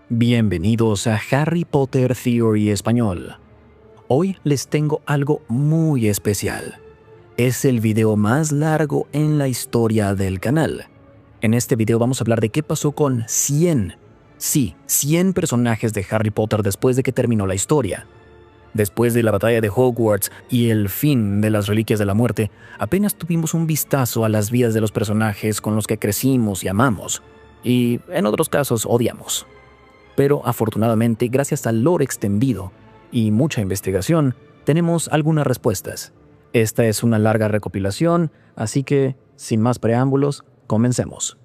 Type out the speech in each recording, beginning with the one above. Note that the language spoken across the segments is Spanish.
Bienvenidos a Harry Potter Theory Español. Hoy les tengo algo muy especial. Es el video más largo en la historia del canal. En este video vamos a hablar de qué pasó con 100 personajes de Harry Potter después de que terminó la historia. Después de la batalla de Hogwarts y el fin de las Reliquias de la Muerte, apenas tuvimos un vistazo a las vidas de los personajes con los que crecimos y amamos, y en otros casos odiamos. Pero afortunadamente, gracias al lore extendido y mucha investigación, tenemos algunas respuestas. Esta es una larga recopilación, así que, sin más preámbulos, comencemos.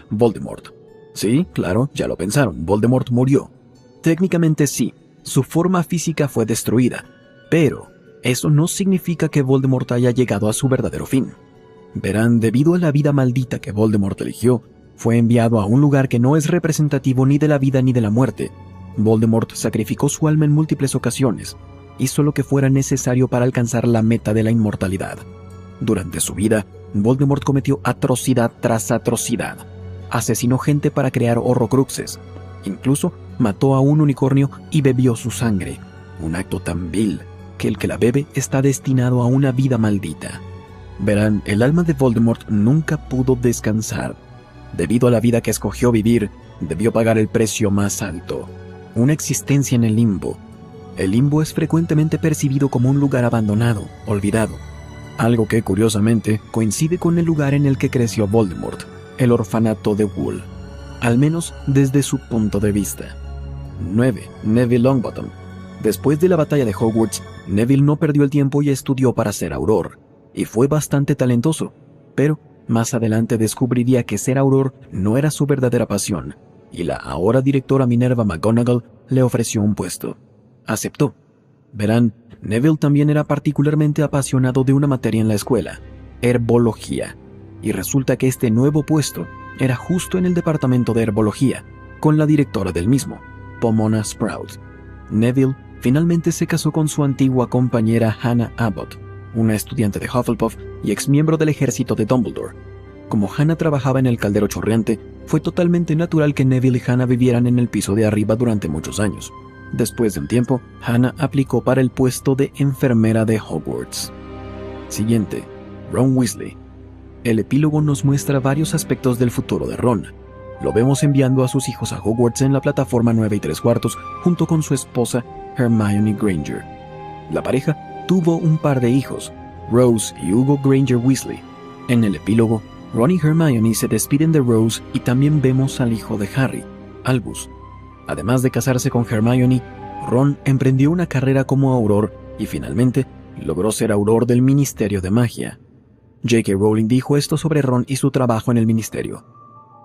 Voldemort. Sí, claro, ya lo pensaron, Voldemort murió. Técnicamente sí, su forma física fue destruida, pero eso no significa que Voldemort haya llegado a su verdadero fin. Verán, debido a la vida maldita que Voldemort eligió, fue enviado a un lugar que no es representativo ni de la vida ni de la muerte. Voldemort sacrificó su alma en múltiples ocasiones, hizo lo que fuera necesario para alcanzar la meta de la inmortalidad. Durante su vida, Voldemort cometió atrocidad tras atrocidad. Asesinó gente para crear horrocruxes. Incluso mató a un unicornio y bebió su sangre. Un acto tan vil que el que la bebe está destinado a una vida maldita. Verán, el alma de Voldemort nunca pudo descansar. Debido a la vida que escogió vivir, debió pagar el precio más alto. Una existencia en el limbo. El limbo es frecuentemente percibido como un lugar abandonado, olvidado. Algo que, curiosamente, coincide con el lugar en el que creció Voldemort, el orfanato de Wool. Al menos desde su punto de vista. 9. Neville Longbottom. Después de la batalla de Hogwarts, Neville no perdió el tiempo y estudió para ser Auror. Y fue bastante talentoso, pero más adelante descubriría que ser Auror no era su verdadera pasión, y la ahora directora Minerva McGonagall le ofreció un puesto. Aceptó. Verán, Neville también era particularmente apasionado de una materia en la escuela, herbología, y resulta que este nuevo puesto era justo en el departamento de herbología, con la directora del mismo, Pomona Sprout. Neville finalmente se casó con su antigua compañera Hannah Abbott, una estudiante de Hufflepuff y exmiembro del ejército de Dumbledore. Como Hannah trabajaba en el caldero chorreante, fue totalmente natural que Neville y Hannah vivieran en el piso de arriba durante muchos años. Después de un tiempo, Hannah aplicó para el puesto de enfermera de Hogwarts. Siguiente, Ron Weasley. El epílogo nos muestra varios aspectos del futuro de Ron. Lo vemos enviando a sus hijos a Hogwarts en la plataforma 9 3/4 junto con su esposa Hermione Granger. La pareja tuvo un par de hijos, Rose y Hugo Granger Weasley. En el epílogo, Ron y Hermione se despiden de Rose y también vemos al hijo de Harry, Albus. Además de casarse con Hermione, Ron emprendió una carrera como Auror y finalmente logró ser Auror del Ministerio de Magia. J.K. Rowling dijo esto sobre Ron y su trabajo en el ministerio.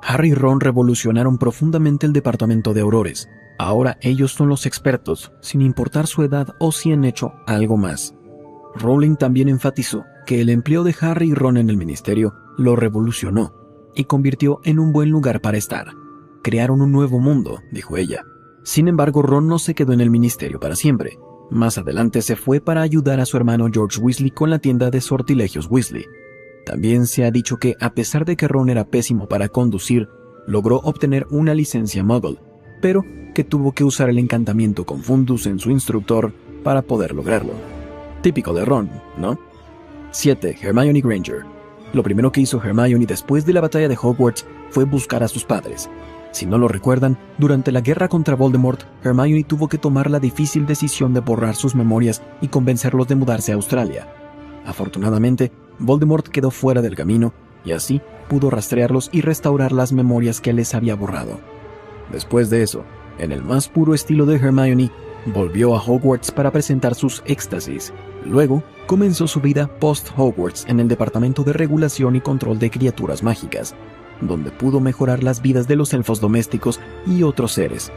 Harry y Ron revolucionaron profundamente el departamento de Aurores. Ahora ellos son los expertos, sin importar su edad o si han hecho algo más. Rowling también enfatizó que el empleo de Harry y Ron en el ministerio lo revolucionó y convirtió en un buen lugar para estar. Crearon un nuevo mundo, dijo ella. Sin embargo, Ron no se quedó en el ministerio para siempre. Más adelante se fue para ayudar a su hermano George Weasley con la tienda de sortilegios Weasley. También se ha dicho que, a pesar de que Ron era pésimo para conducir, logró obtener una licencia Muggle, pero que tuvo que usar el encantamiento Confundus en su instructor para poder lograrlo. Típico de Ron, ¿no? 7. Hermione Granger. Lo primero que hizo Hermione después de la batalla de Hogwarts fue buscar a sus padres. Si no lo recuerdan, durante la guerra contra Voldemort, Hermione tuvo que tomar la difícil decisión de borrar sus memorias y convencerlos de mudarse a Australia. Afortunadamente, Voldemort quedó fuera del camino y así pudo rastrearlos y restaurar las memorias que les había borrado. Después de eso, en el más puro estilo de Hermione, volvió a Hogwarts para presentar sus éxtasis. Luego, comenzó su vida post-Hogwarts en el Departamento de Regulación y Control de Criaturas Mágicas, donde pudo mejorar las vidas de los elfos domésticos y otros seres.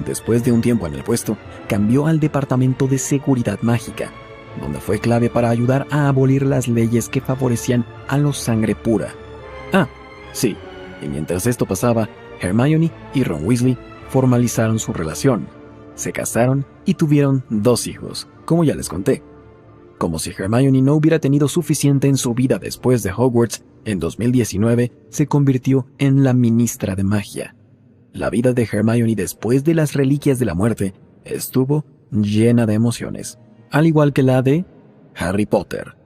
Después de un tiempo en el puesto, cambió al Departamento de Seguridad Mágica, donde fue clave para ayudar a abolir las leyes que favorecían a los sangre pura. Ah, sí, y mientras esto pasaba, Hermione y Ron Weasley formalizaron su relación. Se casaron y tuvieron 2 hijos, como ya les conté. Como si Hermione no hubiera tenido suficiente en su vida después de Hogwarts, en 2019 se convirtió en la ministra de magia. La vida de Hermione después de las Reliquias de la Muerte estuvo llena de emociones, al igual que la de Harry Potter.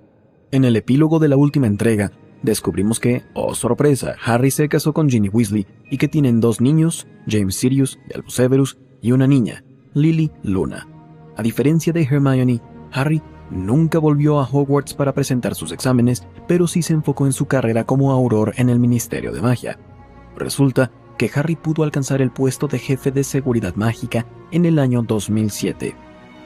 En el epílogo de la última entrega, descubrimos que, oh sorpresa, Harry se casó con Ginny Weasley y que tienen 2 niños, James Sirius y Albus Severus, y una niña, Lily Luna. A diferencia de Hermione, Harry nunca volvió a Hogwarts para presentar sus exámenes, pero sí se enfocó en su carrera como auror en el Ministerio de Magia. Resulta que Harry pudo alcanzar el puesto de jefe de seguridad mágica en el año 2007.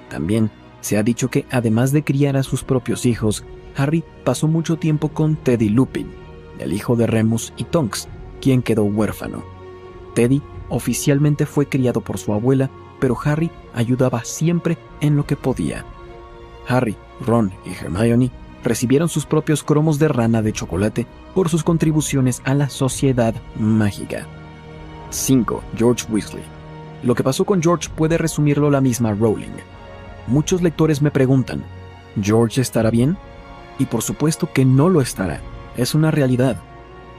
También se ha dicho que, además de criar a sus propios hijos, Harry pasó mucho tiempo con Teddy Lupin, el hijo de Remus y Tonks, quien quedó huérfano. Teddy oficialmente fue criado por su abuela, pero Harry ayudaba siempre en lo que podía. Harry, Ron y Hermione recibieron sus propios cromos de rana de chocolate por sus contribuciones a la sociedad mágica. 5. George Weasley. Lo que pasó con George puede resumirlo la misma Rowling. Muchos lectores me preguntan, ¿George estará bien? Y por supuesto que no lo estará, es una realidad.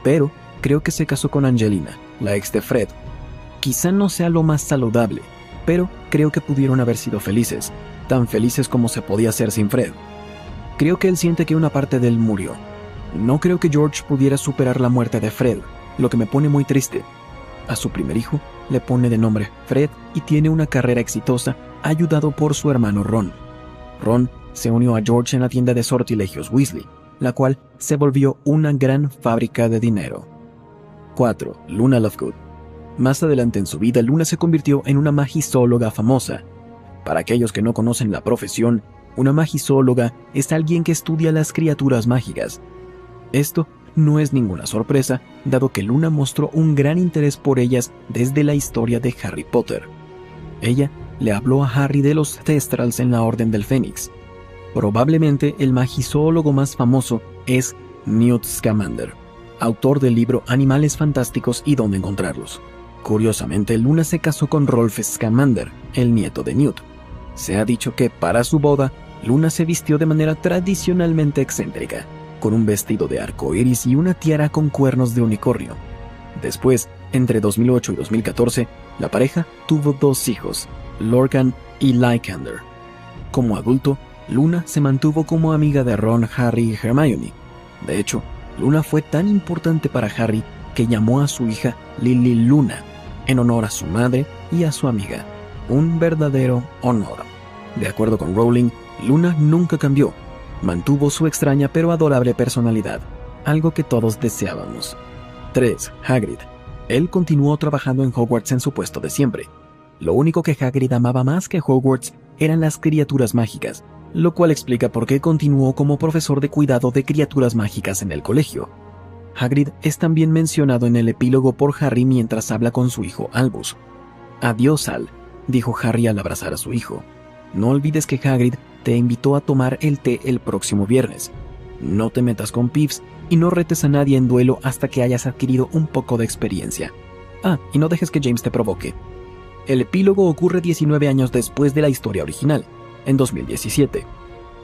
Pero creo que se casó con Angelina, la ex de Fred. Quizá no sea lo más saludable, pero creo que pudieron haber sido felices, tan felices como se podía ser sin Fred. Creo que él siente que una parte de él murió. No creo que George pudiera superar la muerte de Fred, lo que me pone muy triste. A su primer hijo le pone de nombre Fred y tiene una carrera exitosa ayudado por su hermano Ron. Ron se unió a George en la tienda de sortilegios Weasley, la cual se volvió una gran fábrica de dinero. 4. Luna Lovegood. Más adelante en su vida, Luna se convirtió en una magizóloga famosa. Para aquellos que no conocen la profesión, una magizóloga es alguien que estudia las criaturas mágicas. Esto no es ninguna sorpresa, dado que Luna mostró un gran interés por ellas desde la historia de Harry Potter. Ella le habló a Harry de los Thestrals en la Orden del Fénix. Probablemente el magizólogo más famoso es Newt Scamander, autor del libro Animales Fantásticos y dónde encontrarlos. Curiosamente, Luna se casó con Rolf Scamander, el nieto de Newt. Se ha dicho que para su boda, Luna se vistió de manera tradicionalmente excéntrica, con un vestido de arco iris y una tiara con cuernos de unicornio. Después, entre 2008 y 2014, la pareja tuvo 2 hijos, Lorcan y Lycander. Como adulto, Luna se mantuvo como amiga de Ron, Harry y Hermione. De hecho, Luna fue tan importante para Harry que llamó a su hija Lily Luna, en honor a su madre y a su amiga. Un verdadero honor. De acuerdo con Rowling, Luna nunca cambió. Mantuvo su extraña pero adorable personalidad, algo que todos deseábamos. 3. Hagrid. Él continuó trabajando en Hogwarts en su puesto de siempre. Lo único que Hagrid amaba más que Hogwarts eran las criaturas mágicas, lo cual explica por qué continuó como profesor de cuidado de criaturas mágicas en el colegio. Hagrid es también mencionado en el epílogo por Harry mientras habla con su hijo Albus. «Adiós, Al», dijo Harry al abrazar a su hijo. «No olvides que Hagrid te invitó a tomar el té el próximo viernes. No te metas con Pips y no retes a nadie en duelo hasta que hayas adquirido un poco de experiencia. Ah, y no dejes que James te provoque». El epílogo ocurre 19 años después de la historia original, en 2017.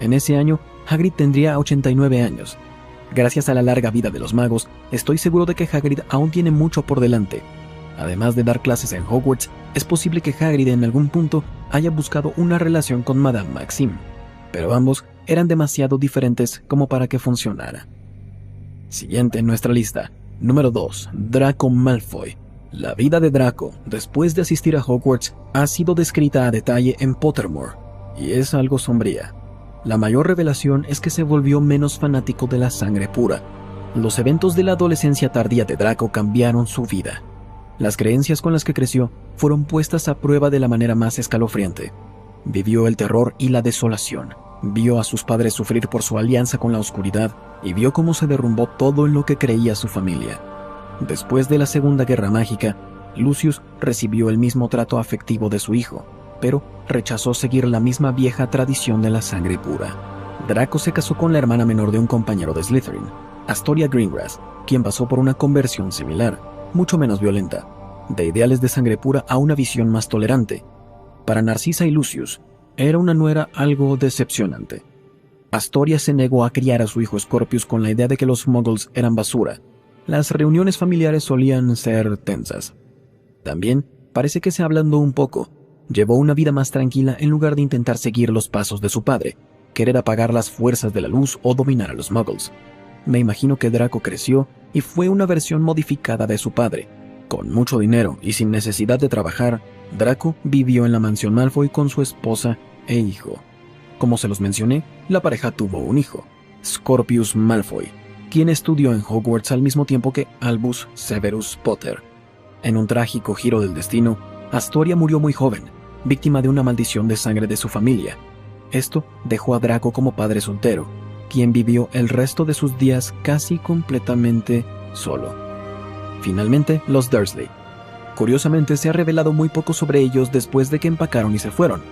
En ese año, Hagrid tendría 89 años. Gracias a la larga vida de los magos, estoy seguro de que Hagrid aún tiene mucho por delante. Además de dar clases en Hogwarts, es posible que Hagrid en algún punto haya buscado una relación con Madame Maxime, pero ambos eran demasiado diferentes como para que funcionara. Siguiente en nuestra lista, número 2, Draco Malfoy. La vida de Draco, después de asistir a Hogwarts, ha sido descrita a detalle en Pottermore, y es algo sombría. La mayor revelación es que se volvió menos fanático de la sangre pura. Los eventos de la adolescencia tardía de Draco cambiaron su vida. Las creencias con las que creció fueron puestas a prueba de la manera más escalofriante. Vivió el terror y la desolación. Vio a sus padres sufrir por su alianza con la oscuridad y vio cómo se derrumbó todo en lo que creía su familia. Después de la Segunda Guerra Mágica, Lucius recibió el mismo trato afectivo de su hijo, pero rechazó seguir la misma vieja tradición de la sangre pura. Draco se casó con la hermana menor de un compañero de Slytherin, Astoria Greengrass, quien pasó por una conversión similar, mucho menos violenta, de ideales de sangre pura a una visión más tolerante. Para Narcisa y Lucius, era una nuera algo decepcionante. Astoria se negó a criar a su hijo Scorpius con la idea de que los muggles eran basura. Las reuniones familiares solían ser tensas. También parece que se ablandó un poco. Llevó una vida más tranquila en lugar de intentar seguir los pasos de su padre, querer apagar las fuerzas de la luz o dominar a los muggles. Me imagino que Draco creció y fue una versión modificada de su padre. Con mucho dinero y sin necesidad de trabajar, Draco vivió en la mansión Malfoy con su esposa e hijo. Como se los mencioné, la pareja tuvo un hijo, Scorpius Malfoy, quien estudió en Hogwarts al mismo tiempo que Albus Severus Potter. En un trágico giro del destino, Astoria murió muy joven, víctima de una maldición de sangre de su familia. Esto dejó a Draco como padre soltero, quien vivió el resto de sus días casi completamente solo. Finalmente, los Dursley. Curiosamente, se ha revelado muy poco sobre ellos después de que empacaron y se fueron.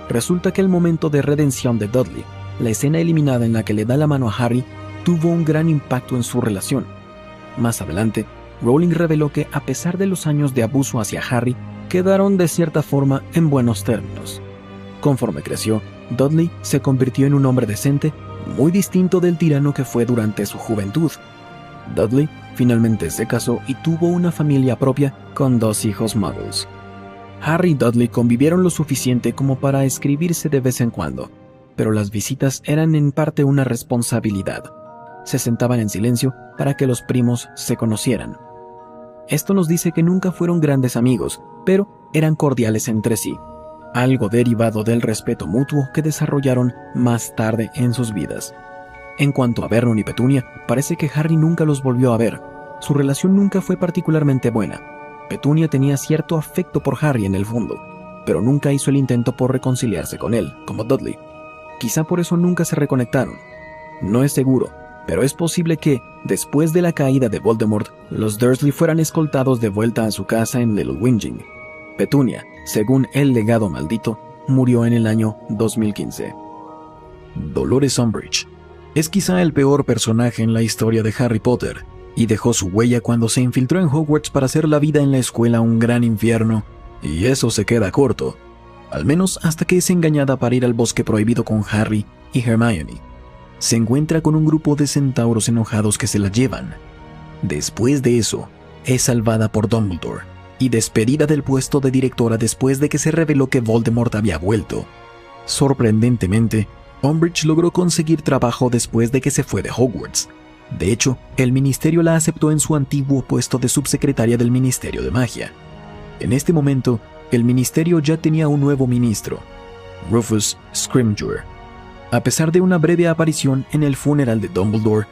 Resulta que el momento de redención de Dudley, la escena eliminada en la que le da la mano a Harry, tuvo un gran impacto en su relación. Más adelante, Rowling reveló que, a pesar de los años de abuso hacia Harry, quedaron de cierta forma en buenos términos. Conforme creció, Dudley se convirtió en un hombre decente, muy distinto del tirano que fue durante su juventud. Dudley finalmente se casó y tuvo una familia propia con 2 hijos muggles. Harry y Dudley convivieron lo suficiente como para escribirse de vez en cuando, pero las visitas eran en parte una responsabilidad. Se sentaban en silencio para que los primos se conocieran. Esto nos dice que nunca fueron grandes amigos, pero eran cordiales entre sí, algo derivado del respeto mutuo que desarrollaron más tarde en sus vidas. En cuanto a Vernon y Petunia, parece que Harry nunca los volvió a ver. Su relación nunca fue particularmente buena. Petunia tenía cierto afecto por Harry en el fondo, pero nunca hizo el intento por reconciliarse con él, como Dudley. Quizá por eso nunca se reconectaron. No es seguro, pero es posible que, después de la caída de Voldemort, los Dursley fueran escoltados de vuelta a su casa en Little Whinging. Petunia, según el legado maldito, murió en el año 2015. Dolores Umbridge es quizá el peor personaje en la historia de Harry Potter, y dejó su huella cuando se infiltró en Hogwarts para hacer la vida en la escuela un gran infierno, y eso se queda corto, al menos hasta que es engañada para ir al bosque prohibido con Harry y Hermione. Se encuentra con un grupo de centauros enojados que se la llevan. Después de eso, es salvada por Dumbledore y despedida del puesto de directora después de que se reveló que Voldemort había vuelto. Sorprendentemente, Umbridge logró conseguir trabajo después de que se fue de Hogwarts. De hecho, el ministerio la aceptó en su antiguo puesto de subsecretaria del Ministerio de Magia. En este momento, el ministerio ya tenía un nuevo ministro, Rufus Scrimgeour. A pesar de una breve aparición en el funeral de Dumbledore,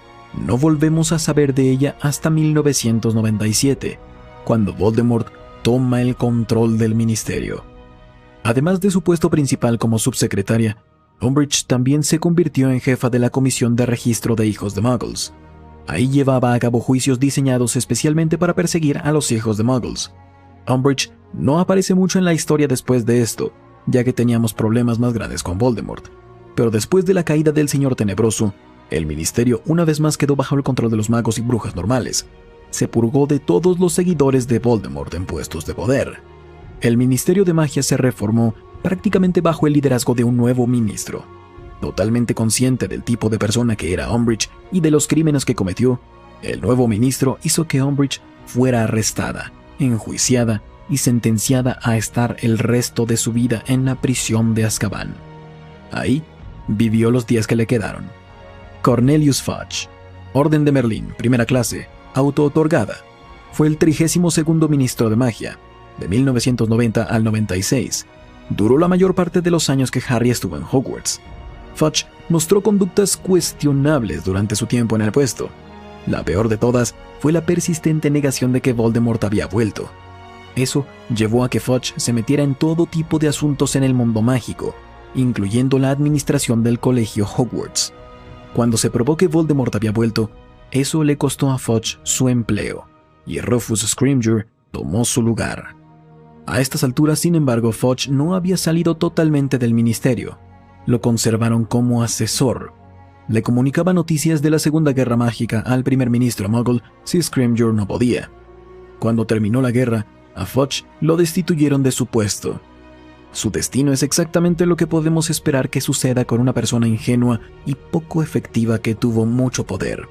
no volvemos a saber de ella hasta 1997, cuando Voldemort toma el control del ministerio. Además de su puesto principal como subsecretaria, Umbridge también se convirtió en jefa de la Comisión de Registro de Hijos de Muggles. Ahí llevaba a cabo juicios diseñados especialmente para perseguir a los hijos de Muggles. Umbridge no aparece mucho en la historia después de esto, ya que teníamos problemas más grandes con Voldemort. Pero después de la caída del Señor Tenebroso, el ministerio una vez más quedó bajo el control de los magos y brujas normales. Se purgó de todos los seguidores de Voldemort en puestos de poder. El Ministerio de Magia se reformó prácticamente bajo el liderazgo de un nuevo ministro. Totalmente consciente del tipo de persona que era Umbridge y de los crímenes que cometió, el nuevo ministro hizo que Umbridge fuera arrestada, enjuiciada y sentenciada a estar el resto de su vida en la prisión de Azkaban. Ahí vivió los días que le quedaron. Cornelius Fudge, Orden de Merlín, primera clase, auto-otorgada. Fue el 32º ministro de magia, de 1990 al 96. Duró la mayor parte de los años que Harry estuvo en Hogwarts. Fudge mostró conductas cuestionables durante su tiempo en el puesto. La peor de todas fue la persistente negación de que Voldemort había vuelto. Eso llevó a que Fudge se metiera en todo tipo de asuntos en el mundo mágico, incluyendo la administración del colegio Hogwarts. Cuando se probó que Voldemort había vuelto, eso le costó a Fudge su empleo, y Rufus Scrimgeour tomó su lugar. A estas alturas, sin embargo, Fudge no había salido totalmente del ministerio. Lo conservaron como asesor. Le comunicaba noticias de la Segunda Guerra Mágica al primer ministro Muggle si Scrimgeour no podía. Cuando terminó la guerra, a Fudge lo destituyeron de su puesto. Su destino es exactamente lo que podemos esperar que suceda con una persona ingenua y poco efectiva que tuvo mucho poder.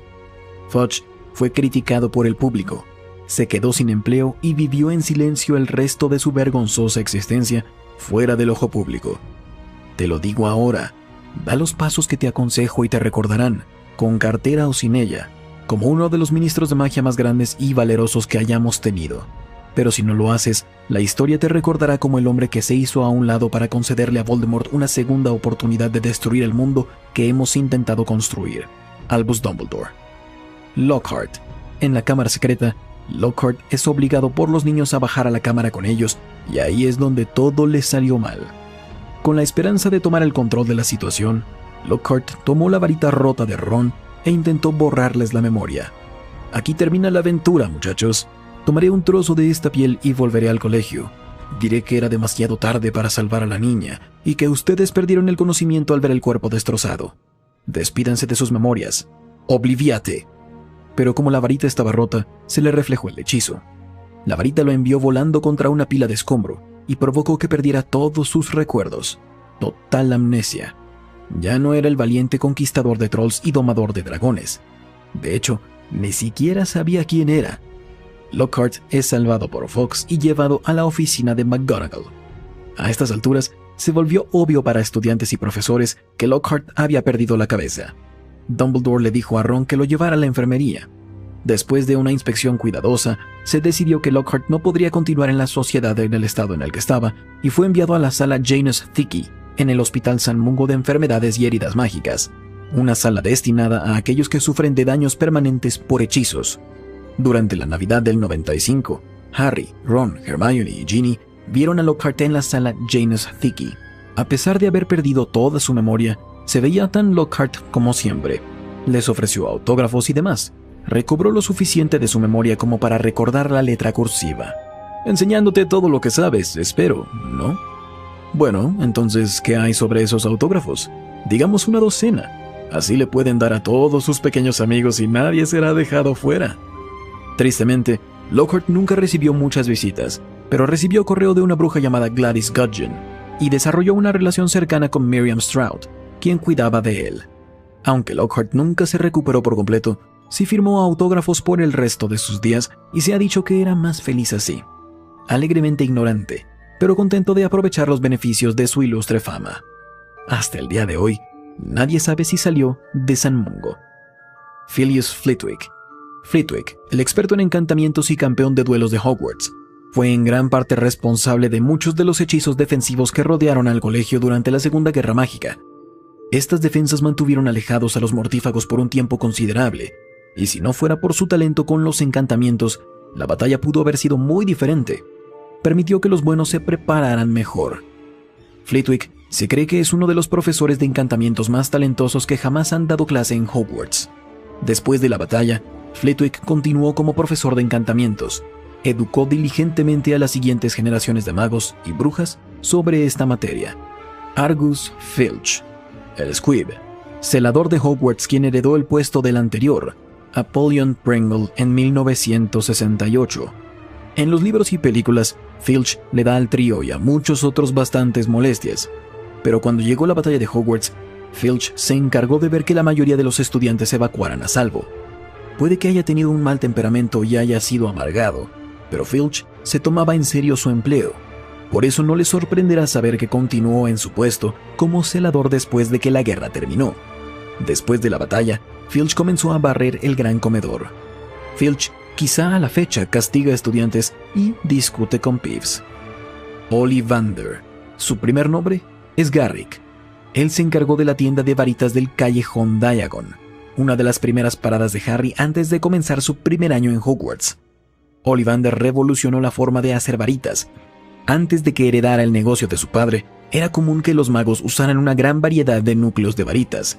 Fudge fue criticado por el público, se quedó sin empleo y vivió en silencio el resto de su vergonzosa existencia fuera del ojo público. Te lo digo ahora, da los pasos que te aconsejo y te recordarán, con cartera o sin ella, como uno de los ministros de magia más grandes y valerosos que hayamos tenido. Pero si no lo haces, la historia te recordará como el hombre que se hizo a un lado para concederle a Voldemort una segunda oportunidad de destruir el mundo que hemos intentado construir. Albus Dumbledore. Lockhart. En la cámara secreta, Lockhart es obligado por los niños a bajar a la cámara con ellos, y ahí es donde todo le salió mal. Con la esperanza de tomar el control de la situación, Lockhart tomó la varita rota de Ron e intentó borrarles la memoria. Aquí termina la aventura, muchachos. Tomaré un trozo de esta piel y volveré al colegio. Diré que era demasiado tarde para salvar a la niña y que ustedes perdieron el conocimiento al ver el cuerpo destrozado. Despídanse de sus memorias. Obliviate. Pero como la varita estaba rota, se le reflejó el hechizo. La varita lo envió volando contra una pila de escombro y provocó que perdiera todos sus recuerdos. Total amnesia. Ya no era el valiente conquistador de trolls y domador de dragones. De hecho, ni siquiera sabía quién era. Lockhart es salvado por Fawkes y llevado a la oficina de McGonagall. A estas alturas, se volvió obvio para estudiantes y profesores que Lockhart había perdido la cabeza. Dumbledore le dijo a Ron que lo llevara a la enfermería. Después de una inspección cuidadosa, se decidió que Lockhart no podría continuar en la sociedad en el estado en el que estaba y fue enviado a la sala Janus Thicky, en el Hospital San Mungo de Enfermedades y Heridas Mágicas, una sala destinada a aquellos que sufren de daños permanentes por hechizos. Durante la Navidad del 95, Harry, Ron, Hermione y Ginny vieron a Lockhart en la sala Janus Thicky. A pesar de haber perdido toda su memoria, se veía tan Lockhart como siempre. Les ofreció autógrafos y demás. Recobró lo suficiente de su memoria como para recordar la letra cursiva. Enseñándote todo lo que sabes, espero, ¿no? Bueno, entonces, ¿qué hay sobre esos autógrafos? Digamos una docena. Así le pueden dar a todos sus pequeños amigos y nadie será dejado fuera. Tristemente, Lockhart nunca recibió muchas visitas, pero recibió correo de una bruja llamada Gladys Gudgeon y desarrolló una relación cercana con Miriam Stroud, quien cuidaba de él. Aunque Lockhart nunca se recuperó por completo, sí firmó autógrafos por el resto de sus días y se ha dicho que era más feliz así. Alegremente ignorante, pero contento de aprovechar los beneficios de su ilustre fama. Hasta el día de hoy, nadie sabe si salió de San Mungo. Filius Flitwick. Flitwick, el experto en encantamientos y campeón de duelos de Hogwarts, fue en gran parte responsable de muchos de los hechizos defensivos que rodearon al colegio durante la Segunda Guerra Mágica. Estas defensas mantuvieron alejados a los mortífagos por un tiempo considerable, y si no fuera por su talento con los encantamientos, la batalla pudo haber sido muy diferente. Permitió que los buenos se prepararan mejor. Flitwick se cree que es uno de los profesores de encantamientos más talentosos que jamás han dado clase en Hogwarts. Después de la batalla, Flitwick continuó como profesor de encantamientos. Educó diligentemente a las siguientes generaciones de magos y brujas sobre esta materia. Argus Filch, el Squib, celador de Hogwarts quien heredó el puesto del anterior, Apollyon Pringle, en 1968. En los libros y películas, Filch le da al trío y a muchos otros bastantes molestias. Pero cuando llegó la batalla de Hogwarts, Filch se encargó de ver que la mayoría de los estudiantes se evacuaran a salvo. Puede que haya tenido un mal temperamento y haya sido amargado, pero Filch se tomaba en serio su empleo. Por eso no le sorprenderá saber que continuó en su puesto como celador después de que la guerra terminó. Después de la batalla, Filch comenzó a barrer el gran comedor. Filch quizá a la fecha castiga a estudiantes y discute con Peeves. Ollivander. Su primer nombre es Garrick. Él se encargó de la tienda de varitas del callejón Diagon, una de las primeras paradas de Harry antes de comenzar su primer año en Hogwarts. Ollivander revolucionó la forma de hacer varitas. Antes de que heredara el negocio de su padre, era común que los magos usaran una gran variedad de núcleos de varitas.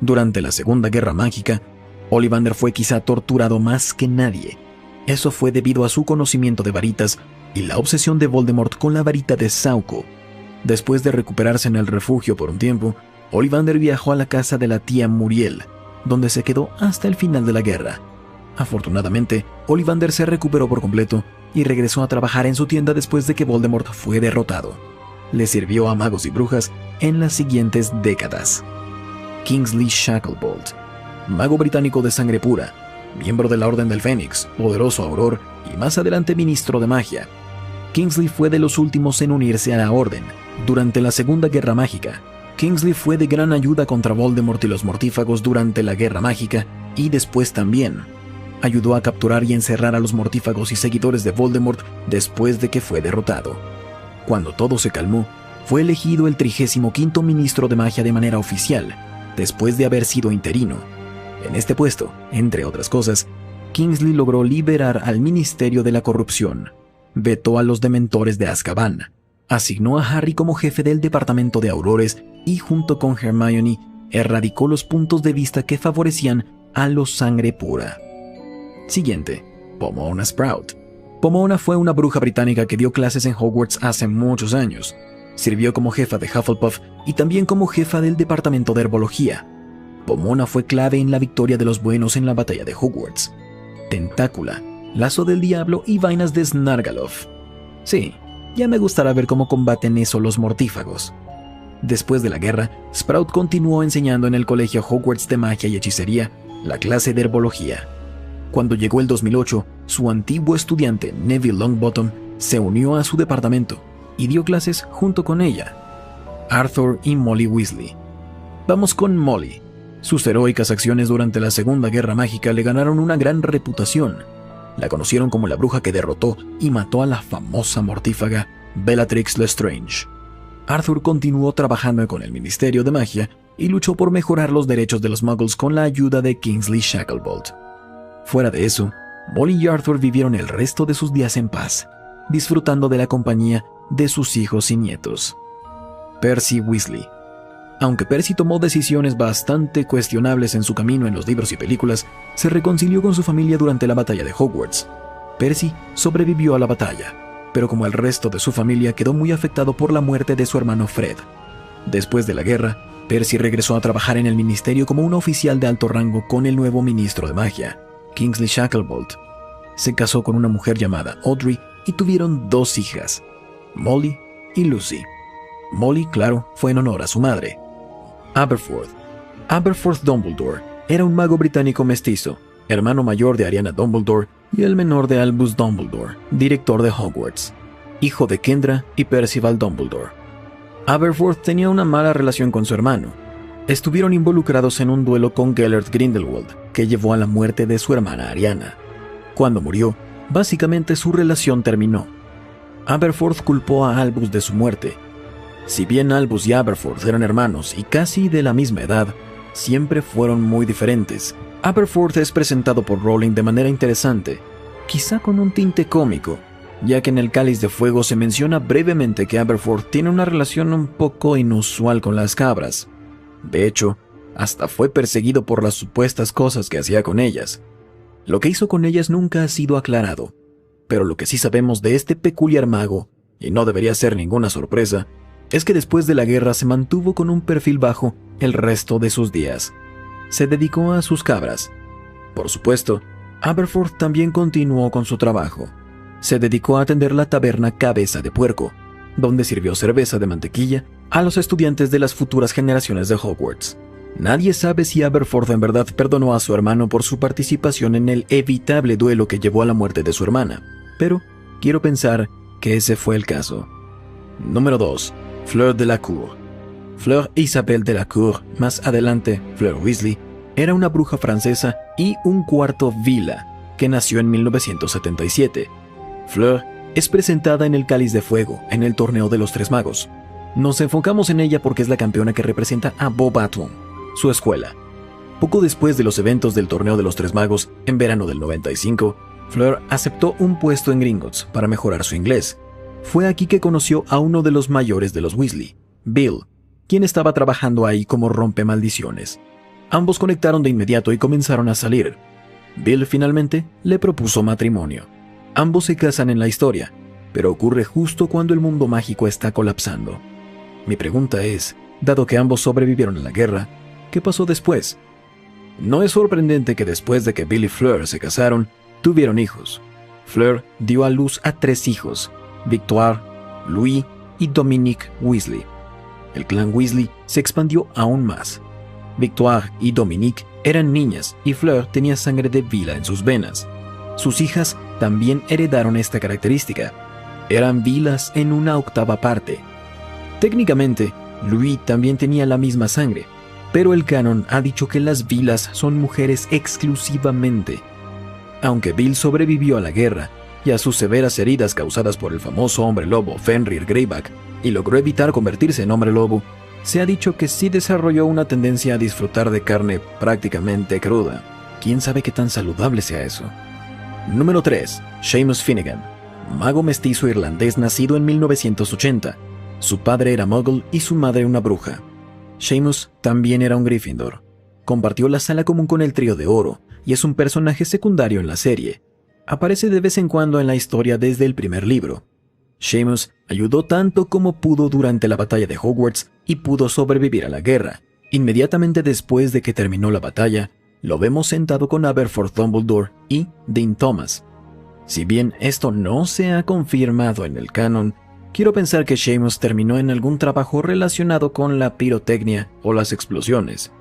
Durante la Segunda Guerra Mágica, Ollivander fue quizá torturado más que nadie. Eso fue debido a su conocimiento de varitas y la obsesión de Voldemort con la varita de Sauco. Después de recuperarse en el refugio por un tiempo, Ollivander viajó a la casa de la tía Muriel, donde se quedó hasta el final de la guerra. Afortunadamente, Ollivander se recuperó por completo y regresó a trabajar en su tienda después de que Voldemort fue derrotado. Le sirvió a magos y brujas en las siguientes décadas. Kingsley Shacklebolt, mago británico de sangre pura, miembro de la Orden del Fénix, poderoso Auror y más adelante ministro de magia. Kingsley fue de los últimos en unirse a la Orden. Durante la Segunda Guerra Mágica, Kingsley fue de gran ayuda contra Voldemort y los mortífagos durante la Guerra Mágica y después también. Ayudó a capturar y encerrar a los mortífagos y seguidores de Voldemort después de que fue derrotado. Cuando todo se calmó, fue elegido el 35º ministro de magia de manera oficial, después de haber sido interino. En este puesto, entre otras cosas, Kingsley logró liberar al Ministerio de la Corrupción, vetó a los Dementores de Azkaban, asignó a Harry como jefe del Departamento de Aurores y junto con Hermione erradicó los puntos de vista que favorecían a los sangre pura. Siguiente, Pomona Sprout. Pomona fue una bruja británica que dio clases en Hogwarts hace muchos años. Sirvió como jefa de Hufflepuff y también como jefa del Departamento de Herbología. Pomona fue clave en la victoria de los buenos en la batalla de Hogwarts. Tentácula, Lazo del Diablo y vainas de Snargaloth. Sí, ya me gustará ver cómo combaten eso los mortífagos. Después de la guerra, Sprout continuó enseñando en el colegio Hogwarts de Magia y Hechicería la clase de Herbología. Cuando llegó el 2008, su antiguo estudiante Neville Longbottom se unió a su departamento y dio clases junto con ella, Arthur y Molly Weasley. Vamos con Molly. Sus heroicas acciones durante la Segunda Guerra Mágica le ganaron una gran reputación. La conocieron como la bruja que derrotó y mató a la famosa mortífaga Bellatrix Lestrange. Arthur continuó trabajando con el Ministerio de Magia y luchó por mejorar los derechos de los Muggles con la ayuda de Kingsley Shacklebolt. Fuera de eso, Molly y Arthur vivieron el resto de sus días en paz, disfrutando de la compañía de sus hijos y nietos. Percy Weasley. Aunque Percy tomó decisiones bastante cuestionables en su camino en los libros y películas, se reconcilió con su familia durante la batalla de Hogwarts. Percy sobrevivió a la batalla, pero como el resto de su familia quedó muy afectado por la muerte de su hermano Fred. Después de la guerra, Percy regresó a trabajar en el ministerio como un oficial de alto rango con el nuevo ministro de magia, Kingsley Shacklebolt. Se casó con una mujer llamada Audrey y tuvieron 2 hijas, Molly y Lucy. Molly, claro, fue en honor a su madre. Aberforth. Aberforth Dumbledore era un mago británico mestizo, hermano mayor de Ariana Dumbledore y el menor de Albus Dumbledore, director de Hogwarts, hijo de Kendra y Percival Dumbledore. Aberforth tenía una mala relación con su hermano. Estuvieron involucrados en un duelo con Gellert Grindelwald, que llevó a la muerte de su hermana Ariana. Cuando murió, básicamente su relación terminó. Aberforth culpó a Albus de su muerte. Si bien Albus y Aberforth eran hermanos y casi de la misma edad, siempre fueron muy diferentes. Aberforth es presentado por Rowling de manera interesante, quizá con un tinte cómico, ya que en el Cáliz de Fuego se menciona brevemente que Aberforth tiene una relación un poco inusual con las cabras. De hecho, hasta fue perseguido por las supuestas cosas que hacía con ellas. Lo que hizo con ellas nunca ha sido aclarado, pero lo que sí sabemos de este peculiar mago, y no debería ser ninguna sorpresa, es que después de la guerra se mantuvo con un perfil bajo el resto de sus días. Se dedicó a sus cabras. Por supuesto, Aberforth también continuó con su trabajo. Se dedicó a atender la taberna Cabeza de Puerco, donde sirvió cerveza de mantequilla a los estudiantes de las futuras generaciones de Hogwarts. Nadie sabe si Aberforth en verdad perdonó a su hermano por su participación en el evitable duelo que llevó a la muerte de su hermana, pero quiero pensar que ese fue el caso. Número 2. Fleur Delacour. Fleur Isabelle Delacour, más adelante Fleur Weasley, era una bruja francesa y un cuarto Vila, que nació en 1977. Fleur es presentada en el Cáliz de Fuego, en el Torneo de los Tres Magos. Nos enfocamos en ella porque es la campeona que representa a Beauxbatons, su escuela. Poco después de los eventos del Torneo de los Tres Magos, en verano del 95, Fleur aceptó un puesto en Gringotts para mejorar su inglés. Fue aquí que conoció a uno de los mayores de los Weasley, Bill, quien estaba trabajando ahí como rompemaldiciones. Ambos conectaron de inmediato y comenzaron a salir. Bill finalmente le propuso matrimonio. Ambos se casan en la historia, pero ocurre justo cuando el mundo mágico está colapsando. Mi pregunta es, dado que ambos sobrevivieron a la guerra, ¿qué pasó después? No es sorprendente que después de que Bill y Fleur se casaron, tuvieron hijos. Fleur dio a luz a 3 hijos, Victoire, Louis y Dominique Weasley. El clan Weasley se expandió aún más. Victoire y Dominique eran niñas y Fleur tenía sangre de vila en sus venas. Sus hijas también heredaron esta característica. Eran vilas en una octava parte. Técnicamente, Louis también tenía la misma sangre, pero el canon ha dicho que las vilas son mujeres exclusivamente. Aunque Bill sobrevivió a la guerra y a sus severas heridas causadas por el famoso hombre lobo Fenrir Greyback y logró evitar convertirse en hombre lobo, se ha dicho que sí desarrolló una tendencia a disfrutar de carne prácticamente cruda. ¿Quién sabe qué tan saludable sea eso? Número 3. Seamus Finnegan, mago mestizo irlandés nacido en 1980. Su padre era muggle y su madre una bruja. Seamus también era un Gryffindor. Compartió la sala común con el Trío de Oro y es un personaje secundario en la serie. Aparece de vez en cuando en la historia desde el primer libro. Seamus ayudó tanto como pudo durante la batalla de Hogwarts y pudo sobrevivir a la guerra. Inmediatamente después de que terminó la batalla, lo vemos sentado con Aberforth Dumbledore y Dean Thomas. Si bien esto no se ha confirmado en el canon, quiero pensar que Seamus terminó en algún trabajo relacionado con la pirotecnia o las explosiones.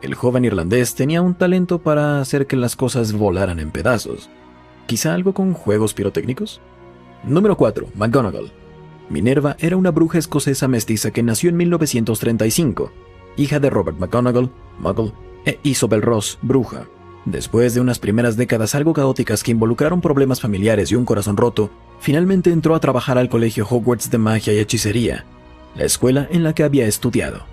El joven irlandés tenía un talento para hacer que las cosas volaran en pedazos. ¿Quizá algo con juegos pirotécnicos? Número 4. McGonagall. Minerva era una bruja escocesa mestiza que nació en 1935, hija de Robert McGonagall, Muggle, e Isobel Ross, bruja. Después de unas primeras décadas algo caóticas que involucraron problemas familiares y un corazón roto, finalmente entró a trabajar al colegio Hogwarts de magia y hechicería, la escuela en la que había estudiado.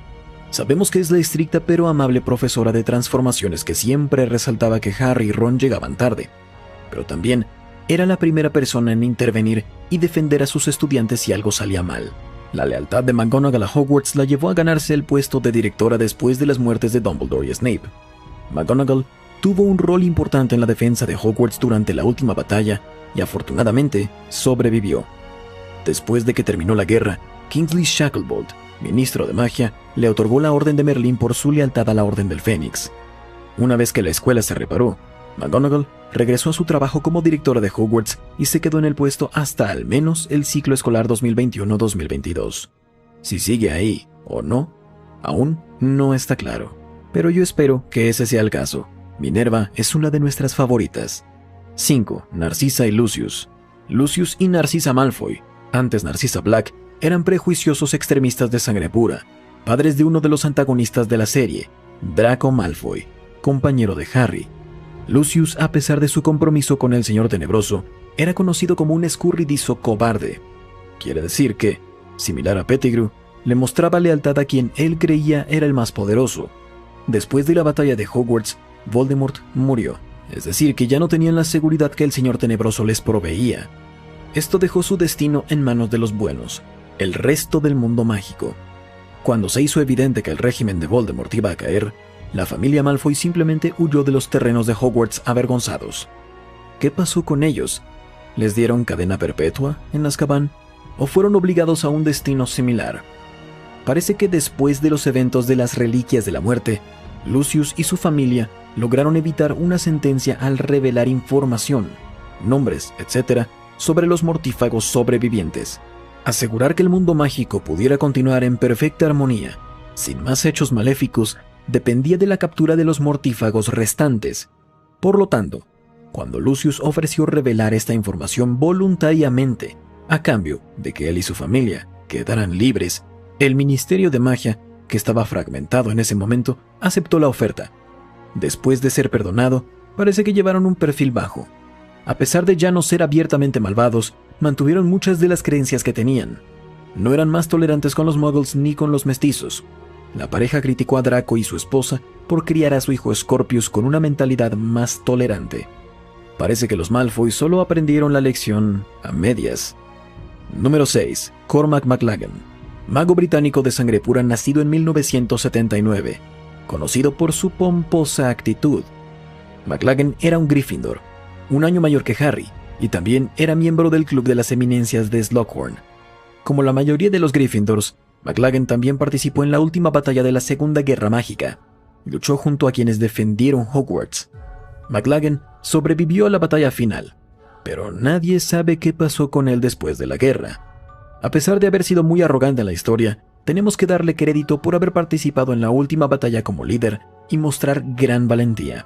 Sabemos que es la estricta pero amable profesora de transformaciones que siempre resaltaba que Harry y Ron llegaban tarde, pero también era la primera persona en intervenir y defender a sus estudiantes si algo salía mal. La lealtad de McGonagall a Hogwarts la llevó a ganarse el puesto de directora después de las muertes de Dumbledore y Snape. McGonagall tuvo un rol importante en la defensa de Hogwarts durante la última batalla y afortunadamente sobrevivió. Después de que terminó la guerra, Kingsley Shacklebolt, ministro de magia, le otorgó la Orden de Merlín por su lealtad a la Orden del Fénix. Una vez que la escuela se reparó, McGonagall regresó a su trabajo como directora de Hogwarts y se quedó en el puesto hasta al menos el ciclo escolar 2021-2022. Si sigue ahí o no, aún no está claro. Pero yo espero que ese sea el caso. Minerva es una de nuestras favoritas. 5. Narcisa y Lucius. Lucius y Narcisa Malfoy, antes Narcisa Black, eran prejuiciosos extremistas de sangre pura, padres de uno de los antagonistas de la serie, Draco Malfoy, compañero de Harry. Lucius, a pesar de su compromiso con el Señor Tenebroso, era conocido como un escurridizo cobarde. Quiere decir que, similar a Pettigrew, le mostraba lealtad a quien él creía era el más poderoso. Después de la batalla de Hogwarts, Voldemort murió, es decir, que ya no tenían la seguridad que el Señor Tenebroso les proveía. Esto dejó su destino en manos de los buenos, el resto del mundo mágico. Cuando se hizo evidente que el régimen de Voldemort iba a caer, la familia Malfoy simplemente huyó de los terrenos de Hogwarts avergonzados. ¿Qué pasó con ellos? ¿Les dieron cadena perpetua en Azkaban o fueron obligados a un destino similar? Parece que después de los eventos de las Reliquias de la Muerte, Lucius y su familia lograron evitar una sentencia al revelar información, nombres, etc., sobre los mortífagos sobrevivientes. Asegurar que el mundo mágico pudiera continuar en perfecta armonía, sin más hechos maléficos, dependía de la captura de los mortífagos restantes. Por lo tanto, cuando Lucius ofreció revelar esta información voluntariamente, a cambio de que él y su familia quedaran libres, el Ministerio de Magia, que estaba fragmentado en ese momento, aceptó la oferta. Después de ser perdonado, parece que llevaron un perfil bajo. A pesar de ya no ser abiertamente malvados, mantuvieron muchas de las creencias que tenían. No eran más tolerantes con los muggles ni con los mestizos. La pareja criticó a Draco y su esposa por criar a su hijo Scorpius con una mentalidad más tolerante. Parece que los Malfoy solo aprendieron la lección a medias. Número 6. Cormac McLaggen, mago británico de sangre pura nacido en 1979, conocido por su pomposa actitud. McLaggen era un Gryffindor, un año mayor que Harry, y también era miembro del Club de las Eminencias de Slughorn. Como la mayoría de los Gryffindors, McLaggen también participó en la última batalla de la Segunda Guerra Mágica. Luchó junto a quienes defendieron Hogwarts. McLaggen sobrevivió a la batalla final, pero nadie sabe qué pasó con él después de la guerra. A pesar de haber sido muy arrogante en la historia, tenemos que darle crédito por haber participado en la última batalla como líder y mostrar gran valentía.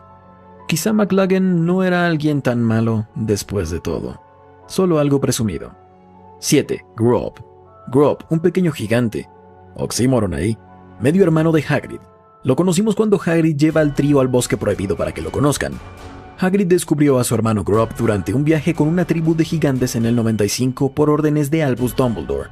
Quizá McLaggen no era alguien tan malo después de todo, solo algo presumido. 7. Grob. Grob, un pequeño gigante, oxímoron ahí, medio hermano de Hagrid. Lo conocimos cuando Hagrid lleva al trío al bosque prohibido para que lo conozcan. Hagrid descubrió a su hermano Grob durante un viaje con una tribu de gigantes en el 95 por órdenes de Albus Dumbledore.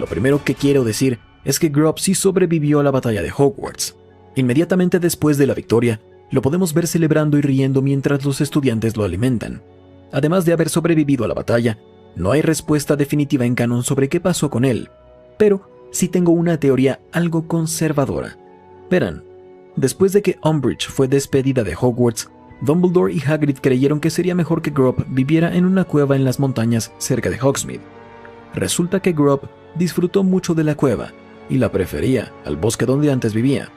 Lo primero que quiero decir es que Grob sí sobrevivió a la batalla de Hogwarts. Inmediatamente después de la victoria, lo podemos ver celebrando y riendo mientras los estudiantes lo alimentan. Además de haber sobrevivido a la batalla, no hay respuesta definitiva en canon sobre qué pasó con él, pero sí tengo una teoría algo conservadora. Verán, después de que Umbridge fue despedida de Hogwarts, Dumbledore y Hagrid creyeron que sería mejor que Grob viviera en una cueva en las montañas cerca de Hogsmeade. Resulta que Grob disfrutó mucho de la cueva y la prefería al bosque donde antes vivía.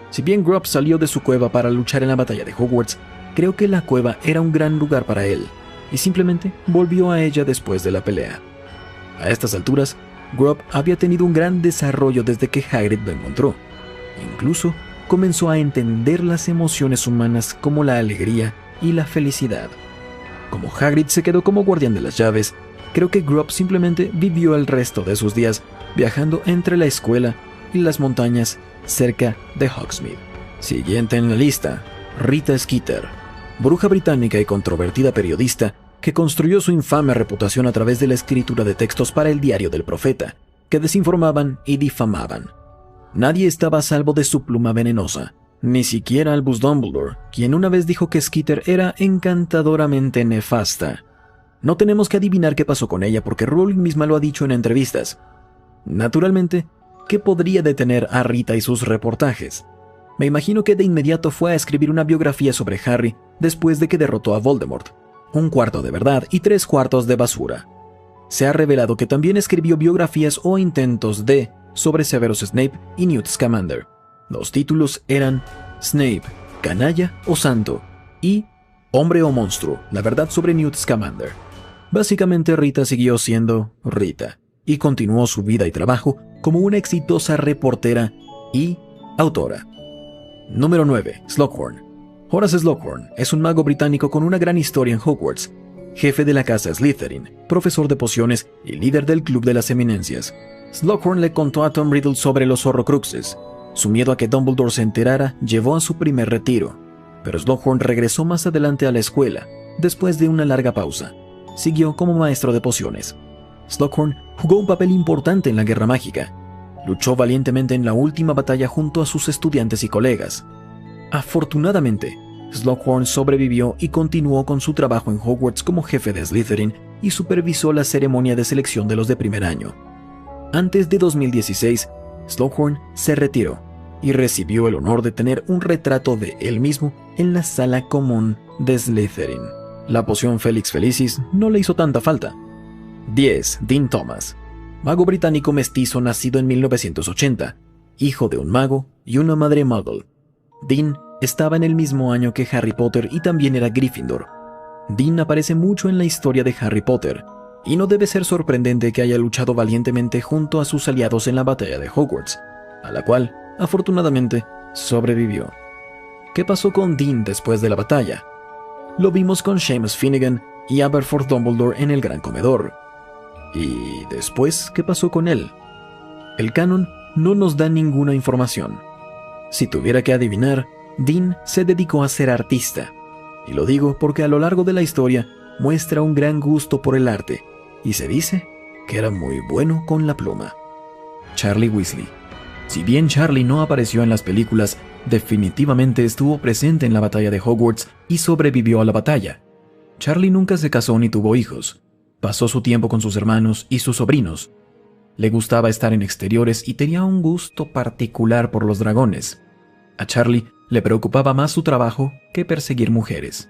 Si bien Grob salió de su cueva para luchar en la batalla de Hogwarts, creo que la cueva era un gran lugar para él, y simplemente volvió a ella después de la pelea. A estas alturas, Grob había tenido un gran desarrollo desde que Hagrid lo encontró. Incluso comenzó a entender las emociones humanas como la alegría y la felicidad. Como Hagrid se quedó como guardián de las llaves, creo que Grob simplemente vivió el resto de sus días viajando entre la escuela y las montañas cerca de Hogsmeade. Siguiente en la lista, Rita Skeeter, bruja británica y controvertida periodista que construyó su infame reputación a través de la escritura de textos para el diario del Profeta, que desinformaban y difamaban. Nadie estaba a salvo de su pluma venenosa, ni siquiera Albus Dumbledore, quien una vez dijo que Skeeter era encantadoramente nefasta. No tenemos que adivinar qué pasó con ella porque Rowling misma lo ha dicho en entrevistas. Naturalmente, ¿qué podría detener a Rita y sus reportajes? Me imagino que de inmediato fue a escribir una biografía sobre Harry después de que derrotó a Voldemort. 1/4 de verdad y 3/4 de basura. Se ha revelado que también escribió biografías o intentos de sobre Severus Snape y Newt Scamander. Los títulos eran Snape, canalla o santo, y Hombre o monstruo, la verdad sobre Newt Scamander. Básicamente Rita siguió siendo Rita, y continuó su vida y trabajo como una exitosa reportera y autora. Número 9. Slughorn. Horace Slughorn es un mago británico con una gran historia en Hogwarts, jefe de la casa Slytherin, profesor de pociones y líder del Club de las Eminencias. Slughorn le contó a Tom Riddle sobre los Horrocruxes. Su miedo a que Dumbledore se enterara llevó a su primer retiro, pero Slughorn regresó más adelante a la escuela, después de una larga pausa. Siguió como maestro de pociones. Slughorn jugó un papel importante en la Guerra Mágica. Luchó valientemente en la última batalla junto a sus estudiantes y colegas. Afortunadamente, Slughorn sobrevivió y continuó con su trabajo en Hogwarts como jefe de Slytherin y supervisó la ceremonia de selección de los de primer año. Antes de 2016, Slughorn se retiró y recibió el honor de tener un retrato de él mismo en la sala común de Slytherin. La poción Felix Felicis no le hizo tanta falta. 10. Dean Thomas. Mago británico mestizo nacido en 1980, hijo de un mago y una madre muggle. Dean estaba en el mismo año que Harry Potter y también era Gryffindor. Dean aparece mucho en la historia de Harry Potter, y no debe ser sorprendente que haya luchado valientemente junto a sus aliados en la batalla de Hogwarts, a la cual, afortunadamente, sobrevivió. ¿Qué pasó con Dean después de la batalla? Lo vimos con Seamus Finnegan y Aberforth Dumbledore en el Gran Comedor. ¿Y después qué pasó con él? El canon no nos da ninguna información. Si tuviera que adivinar, Dean se dedicó a ser artista. Y lo digo porque a lo largo de la historia muestra un gran gusto por el arte, y se dice que era muy bueno con la pluma. Charlie Weasley. Si bien Charlie no apareció en las películas, definitivamente estuvo presente en la batalla de Hogwarts y sobrevivió a la batalla. Charlie nunca se casó ni tuvo hijos. Pasó su tiempo con sus hermanos y sus sobrinos. Le gustaba estar en exteriores y tenía un gusto particular por los dragones. A Charlie le preocupaba más su trabajo que perseguir mujeres.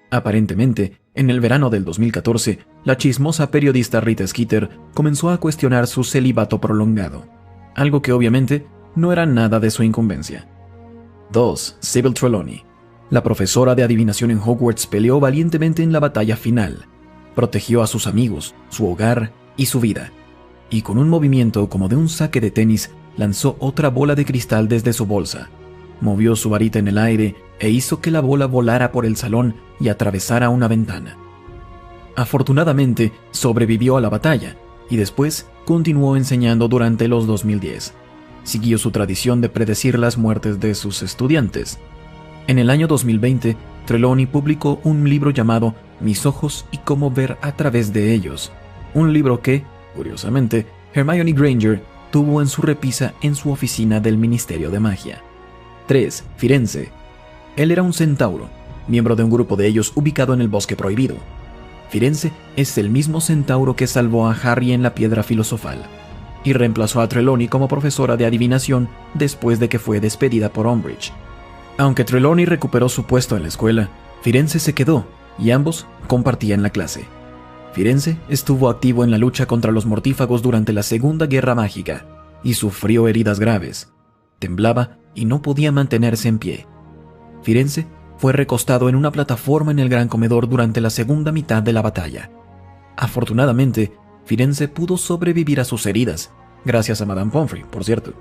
Aparentemente, en el verano del 2014, la chismosa periodista Rita Skeeter comenzó a cuestionar su celibato prolongado, algo que obviamente no era nada de su incumbencia. 2. Sybil Trelawney. La profesora de adivinación en Hogwarts peleó valientemente en la batalla final. Protegió a sus amigos, su hogar y su vida. y con un movimiento como de un saque de tenis lanzó otra bola de cristal desde su bolsa. Movió su varita en el aire e hizo que la bola volara por el salón y atravesara una ventana. Afortunadamente, sobrevivió a la batalla y después continuó enseñando durante los 2010. Siguió su tradición de predecir las muertes de sus estudiantes. En el año 2020, Trelawney publicó un libro llamado Mis ojos y cómo ver a través de ellos, un libro que, curiosamente, Hermione Granger tuvo en su repisa en su oficina del Ministerio de Magia. 3. Firenze. Él era un centauro, miembro de un grupo de ellos ubicado en el Bosque Prohibido. Firenze es el mismo centauro que salvó a Harry en la Piedra Filosofal y reemplazó a Trelawney como profesora de adivinación después de que fue despedida por Umbridge. Aunque Trelawney recuperó su puesto en la escuela, Firenze se quedó y ambos compartían la clase. Firenze estuvo activo en la lucha contra los mortífagos durante la Segunda Guerra Mágica y sufrió heridas graves. Temblaba y no podía mantenerse en pie. Firenze fue recostado en una plataforma en el gran comedor durante la segunda mitad de la batalla. Afortunadamente, Firenze pudo sobrevivir a sus heridas, gracias a Madame Pomfrey, por cierto.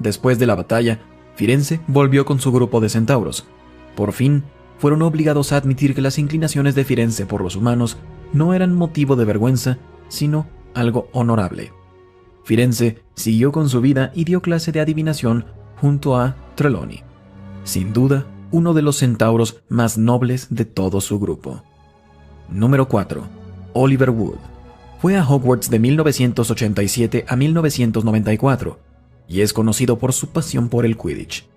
Después de la batalla, Firenze volvió con su grupo de centauros. Por fin, fueron obligados a admitir que las inclinaciones de Firenze por los humanos no eran motivo de vergüenza, sino algo honorable. Firenze siguió con su vida y dio clase de adivinación junto a Trelawney. Sin duda, uno de los centauros más nobles de todo su grupo. Número 4. Oliver Wood. Fue a Hogwarts de 1987 a 1994 y es conocido por su pasión por el Quidditch.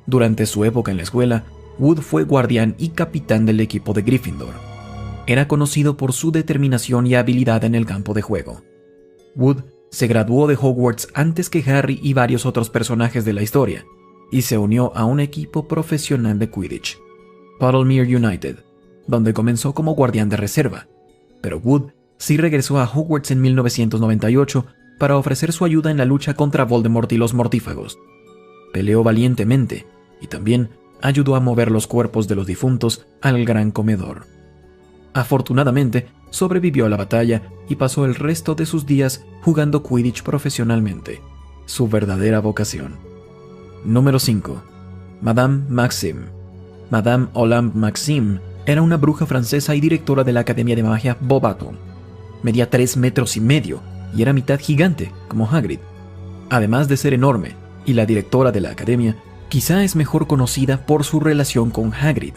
Durante su época en la escuela, Wood fue guardián y capitán del equipo de Gryffindor. Era conocido por su determinación y habilidad en el campo de juego. Wood se graduó de Hogwarts antes que Harry y varios otros personajes de la historia, y se unió a un equipo profesional de Quidditch, Puddlemere United, donde comenzó como guardián de reserva, pero Wood sí regresó a Hogwarts en 1998 para ofrecer su ayuda en la lucha contra Voldemort y los mortífagos. Peleó valientemente y también ayudó a mover los cuerpos de los difuntos al gran comedor. Afortunadamente, sobrevivió a la batalla y pasó el resto de sus días jugando Quidditch profesionalmente, su verdadera vocación. Número 5. Madame Maxime. Madame Olympe Maxime era una bruja francesa y directora de la Academia de Magia Beauxbaton. Medía 3 metros y medio y era mitad gigante, como Hagrid. Además de ser enorme y la directora de la academia, quizá es mejor conocida por su relación con Hagrid.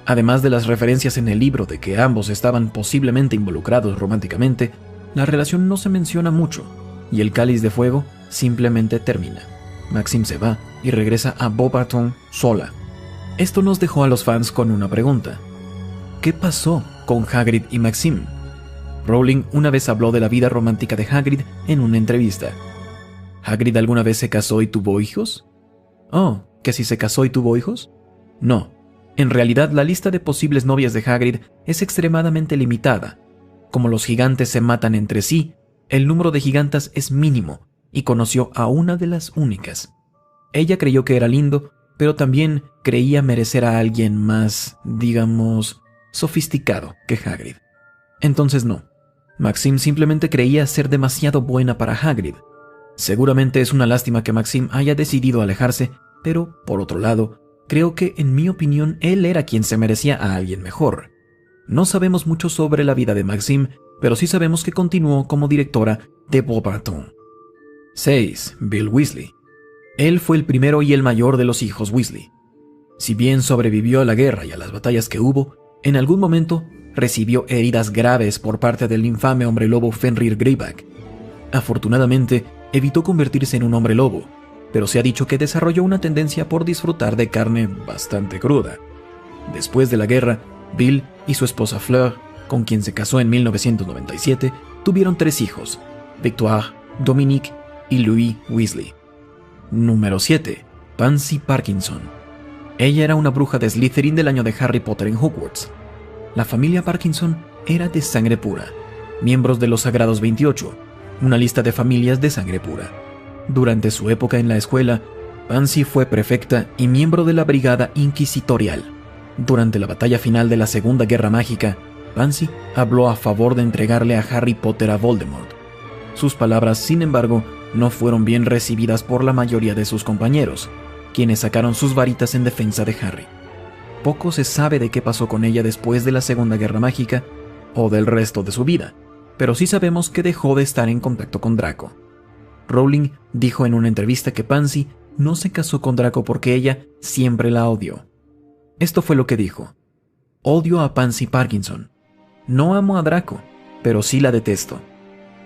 Además de las referencias en el libro de que ambos estaban posiblemente involucrados románticamente, la relación no se menciona mucho y el Cáliz de Fuego simplemente termina. Maxime se va y regresa a Beauxbaton sola. Esto nos dejó a los fans con una pregunta. ¿Qué pasó con Hagrid y Maxime? Rowling una vez habló de la vida romántica de Hagrid en una entrevista. ¿Hagrid alguna vez se casó y tuvo hijos? Oh, ¿que si se casó y tuvo hijos? No. En realidad, la lista de posibles novias de Hagrid es extremadamente limitada. Como los gigantes se matan entre sí, el número de gigantas es mínimo, y conoció a una de las únicas. Ella creyó que era lindo, pero también creía merecer a alguien más, digamos, sofisticado que Hagrid. Entonces no. Maxime simplemente creía ser demasiado buena para Hagrid. Seguramente es una lástima que Maxime haya decidido alejarse, pero, por otro lado, creo que, en mi opinión, él era quien se merecía a alguien mejor. No sabemos mucho sobre la vida de Maxime, pero sí sabemos que continuó como directora de Beauxbaton. 6. Bill Weasley. Él fue el primero y el mayor de los hijos Weasley. Si bien sobrevivió a la guerra y a las batallas que hubo, en algún momento recibió heridas graves por parte del infame hombre lobo Fenrir Greyback. Afortunadamente, evitó convertirse en un hombre lobo, pero se ha dicho que desarrolló una tendencia por disfrutar de carne bastante cruda. Después de la guerra, Bill y su esposa Fleur, con quien se casó en 1997, tuvieron 3 hijos, Victoire, Dominique y Louis Weasley. Número 7. Pansy Parkinson. Ella era una bruja de Slytherin del año de Harry Potter en Hogwarts. La familia Parkinson era de sangre pura, miembros de los Sagrados 28, una lista de familias de sangre pura. Durante su época en la escuela, Pansy fue prefecta y miembro de la Brigada Inquisitorial. Durante la batalla final de la Segunda Guerra Mágica, Pansy habló a favor de entregarle a Harry Potter a Voldemort. Sus palabras, sin embargo, no fueron bien recibidas por la mayoría de sus compañeros, quienes sacaron sus varitas en defensa de Harry. Poco se sabe de qué pasó con ella después de la Segunda Guerra Mágica o del resto de su vida, pero sí sabemos que dejó de estar en contacto con Draco. Rowling dijo en una entrevista que Pansy no se casó con Draco porque ella siempre la odió. Esto fue lo que dijo: odio a Pansy Parkinson. No amo a Draco, pero sí la detesto.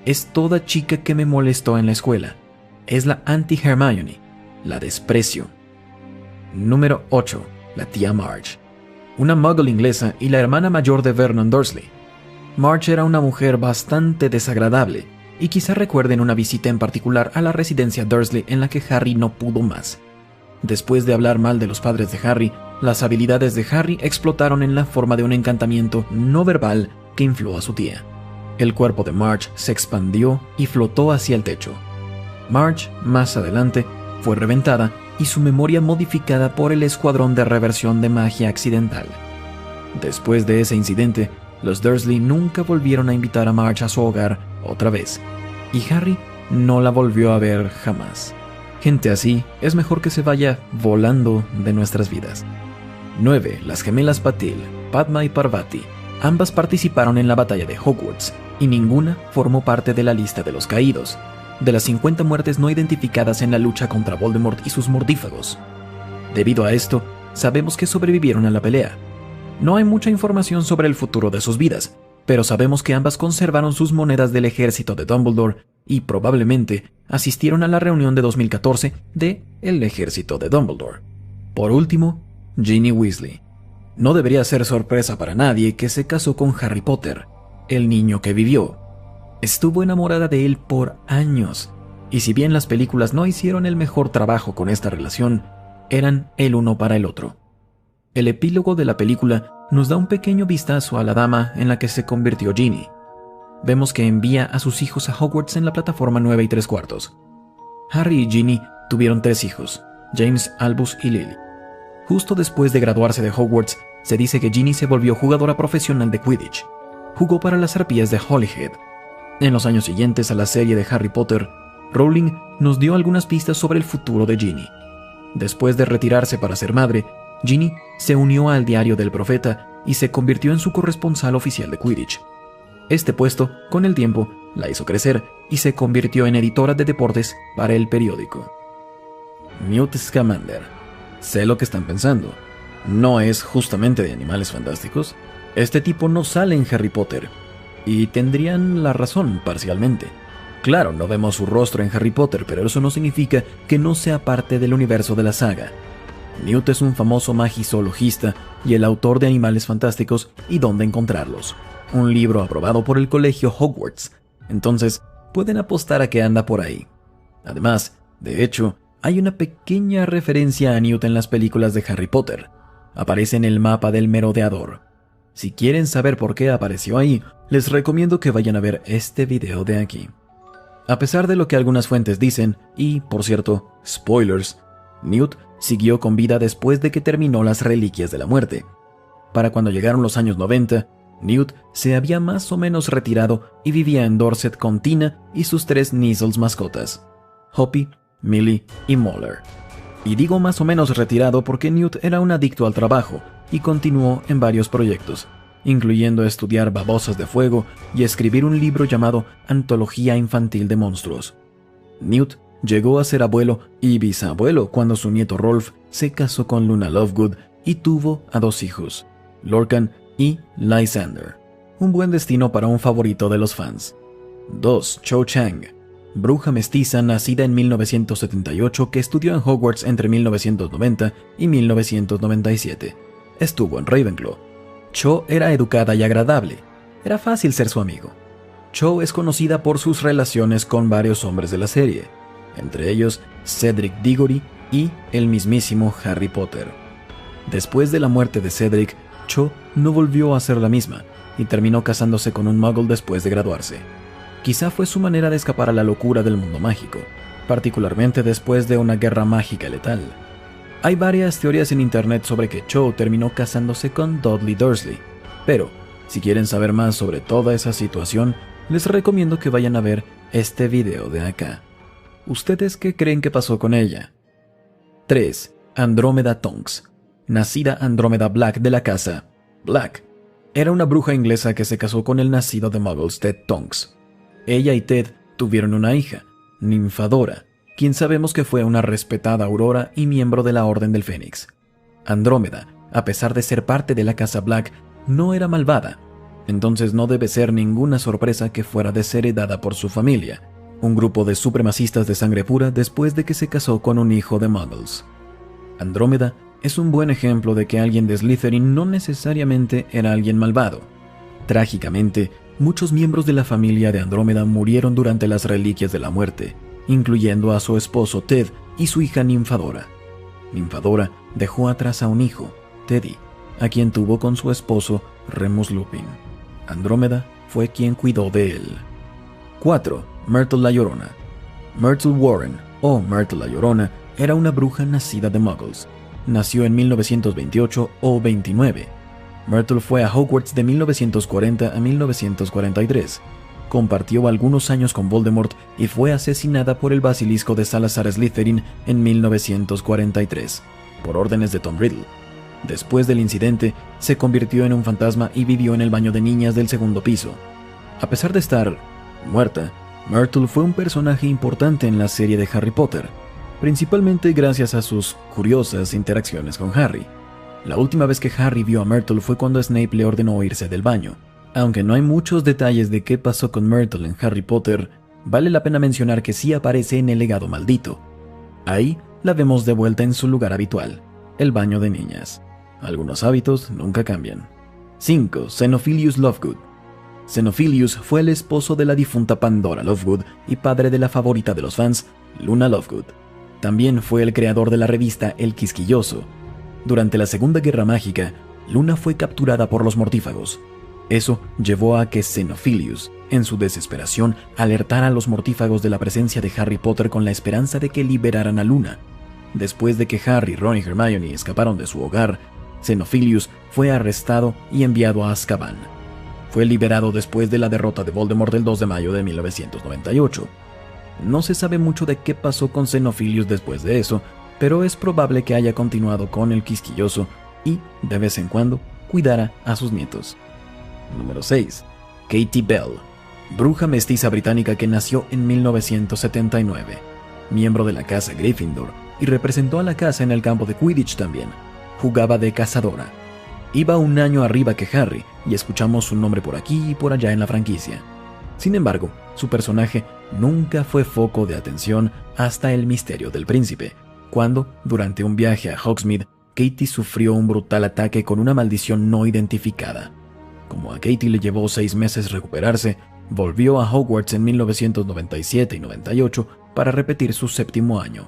Es toda chica que me molestó en la escuela. Es la anti-Hermione. La desprecio. Número 8. La tía Marge. Una muggle inglesa y la hermana mayor de Vernon Dursley. Marge era una mujer bastante desagradable, y quizá recuerden una visita en particular a la residencia Dursley en la que Harry no pudo más. Después de hablar mal de los padres de Harry, las habilidades de Harry explotaron en la forma de un encantamiento no verbal que infló a su tía. El cuerpo de Marge se expandió y flotó hacia el techo. Marge, más adelante, fue reventada y su memoria modificada por el Escuadrón de Reversión de Magia Accidental. Después de ese incidente, los Dursley nunca volvieron a invitar a Marge a su hogar otra vez, y Harry no la volvió a ver jamás. Gente así es mejor que se vaya volando de nuestras vidas. 9. Las gemelas Patil, Padma y Parvati. Ambas participaron en la batalla de Hogwarts, y ninguna formó parte de la lista de los caídos, de las 50 muertes no identificadas en la lucha contra Voldemort y sus mordífagos. Debido a esto, sabemos que sobrevivieron a la pelea. No hay mucha información sobre el futuro de sus vidas, pero sabemos que ambas conservaron sus monedas del ejército de Dumbledore y probablemente asistieron a la reunión de 2014 de El Ejército de Dumbledore. Por último, Ginny Weasley. No debería ser sorpresa para nadie que se casó con Harry Potter, el niño que vivió. Estuvo enamorada de él por años, y si bien las películas no hicieron el mejor trabajo con esta relación, eran el uno para el otro. El epílogo de la película nos da un pequeño vistazo a la dama en la que se convirtió Ginny. Vemos que envía a sus hijos a Hogwarts en la plataforma 9 3/4. Harry y Ginny tuvieron 3 hijos, James, Albus y Lily. Justo después de graduarse de Hogwarts, se dice que Ginny se volvió jugadora profesional de Quidditch. Jugó para las Arpías de Holyhead. En los años siguientes a la serie de Harry Potter, Rowling nos dio algunas pistas sobre el futuro de Ginny. Después de retirarse para ser madre, Ginny se unió al Diario del Profeta y se convirtió en su corresponsal oficial de Quidditch. Este puesto, con el tiempo, la hizo crecer y se convirtió en editora de deportes para el periódico. Newt Scamander. Sé lo que están pensando. ¿No es justamente de Animales Fantásticos? Este tipo no sale en Harry Potter. Y tendrían la razón, parcialmente. Claro, no vemos su rostro en Harry Potter, pero eso no significa que no sea parte del universo de la saga. Newt es un famoso magizoologista y el autor de Animales Fantásticos y Dónde encontrarlos, un libro aprobado por el colegio Hogwarts, entonces pueden apostar a que anda por ahí. Además, de hecho, hay una pequeña referencia a Newt en las películas de Harry Potter. Aparece en el mapa del merodeador. Si quieren saber por qué apareció ahí, les recomiendo que vayan a ver este video de aquí. A pesar de lo que algunas fuentes dicen, y, por cierto, spoilers, Newt siguió con vida después de que terminó las Reliquias de la Muerte. Para cuando llegaron los años 90, Newt se había más o menos retirado y vivía en Dorset con Tina y sus 3 Measles mascotas, Hoppy, Millie y Mauler. Y digo más o menos retirado porque Newt era un adicto al trabajo y continuó en varios proyectos, incluyendo estudiar babosas de fuego y escribir un libro llamado Antología Infantil de Monstruos. Newt llegó a ser abuelo y bisabuelo cuando su nieto Rolf se casó con Luna Lovegood y tuvo a 2 hijos, Lorcan y Lysander. Un buen destino para un favorito de los fans. 2. Cho Chang, bruja mestiza nacida en 1978 que estudió en Hogwarts entre 1990 y 1997. Estuvo en Ravenclaw. Cho era educada y agradable. Era fácil ser su amigo. Cho es conocida por sus relaciones con varios hombres de la serie, entre ellos Cedric Diggory y el mismísimo Harry Potter. Después de la muerte de Cedric, Cho no volvió a ser la misma y terminó casándose con un muggle después de graduarse. Quizá fue su manera de escapar a la locura del mundo mágico, particularmente después de una guerra mágica letal. Hay varias teorías en internet sobre que Cho terminó casándose con Dudley Dursley, pero si quieren saber más sobre toda esa situación, les recomiendo que vayan a ver este video de acá. ¿Ustedes qué creen que pasó con ella? 3. Andrómeda Tonks. Nacida Andrómeda Black de la casa Black. Era una bruja inglesa que se casó con el nacido de Muggles Ted Tonks. Ella y Ted tuvieron una hija, Ninfadora, quien sabemos que fue una respetada aurora y miembro de la Orden del Fénix. Andrómeda, a pesar de ser parte de la casa Black, no era malvada, entonces no debe ser ninguna sorpresa que fuera desheredada por su familia, un grupo de supremacistas de sangre pura después de que se casó con un hijo de Muggles. Andrómeda es un buen ejemplo de que alguien de Slytherin no necesariamente era alguien malvado. Trágicamente, muchos miembros de la familia de Andrómeda murieron durante las Reliquias de la Muerte, incluyendo a su esposo Ted y su hija Ninfadora. Ninfadora dejó atrás a un hijo, Teddy, a quien tuvo con su esposo Remus Lupin. Andrómeda fue quien cuidó de él. 4. Myrtle la Llorona. Myrtle Warren, o Myrtle la Llorona, era una bruja nacida de Muggles. Nació en 1928 o 29. Myrtle fue a Hogwarts de 1940 a 1943. Compartió algunos años con Voldemort y fue asesinada por el basilisco de Salazar Slytherin en 1943, por órdenes de Tom Riddle. Después del incidente, se convirtió en un fantasma y vivió en el baño de niñas del segundo piso. A pesar de estar muerta, Myrtle fue un personaje importante en la serie de Harry Potter, principalmente gracias a sus curiosas interacciones con Harry. La última vez que Harry vio a Myrtle fue cuando Snape le ordenó irse del baño. Aunque no hay muchos detalles de qué pasó con Myrtle en Harry Potter, vale la pena mencionar que sí aparece en el legado maldito. Ahí la vemos de vuelta en su lugar habitual, el baño de niñas. Algunos hábitos nunca cambian. 5. Xenophilius Lovegood. Xenophilius fue el esposo de la difunta Pandora Lovegood y padre de la favorita de los fans, Luna Lovegood. También fue el creador de la revista El Quisquilloso. Durante la Segunda Guerra Mágica, Luna fue capturada por los mortífagos. Eso llevó a que Xenophilius, en su desesperación, alertara a los mortífagos de la presencia de Harry Potter con la esperanza de que liberaran a Luna. Después de que Harry, Ron y Hermione escaparon de su hogar, Xenophilius fue arrestado y enviado a Azkaban. Fue liberado después de la derrota de Voldemort el 2 de mayo de 1998. No se sabe mucho de qué pasó con Xenophilius después de eso, pero es probable que haya continuado con el Quisquilloso y, de vez en cuando, cuidara a sus nietos. Número 6. Katie Bell, bruja mestiza británica que nació en 1979, miembro de la casa Gryffindor y representó a la casa en el campo de Quidditch también. Jugaba de cazadora. Iba un año arriba que Harry y escuchamos su nombre por aquí y por allá en la franquicia. Sin embargo, su personaje nunca fue foco de atención hasta El Misterio del Príncipe, cuando, durante un viaje a Hogsmeade, Katie sufrió un brutal ataque con una maldición no identificada. Como a Katie le llevó 6 meses recuperarse, volvió a Hogwarts en 1997 y 98 para repetir su 7º año.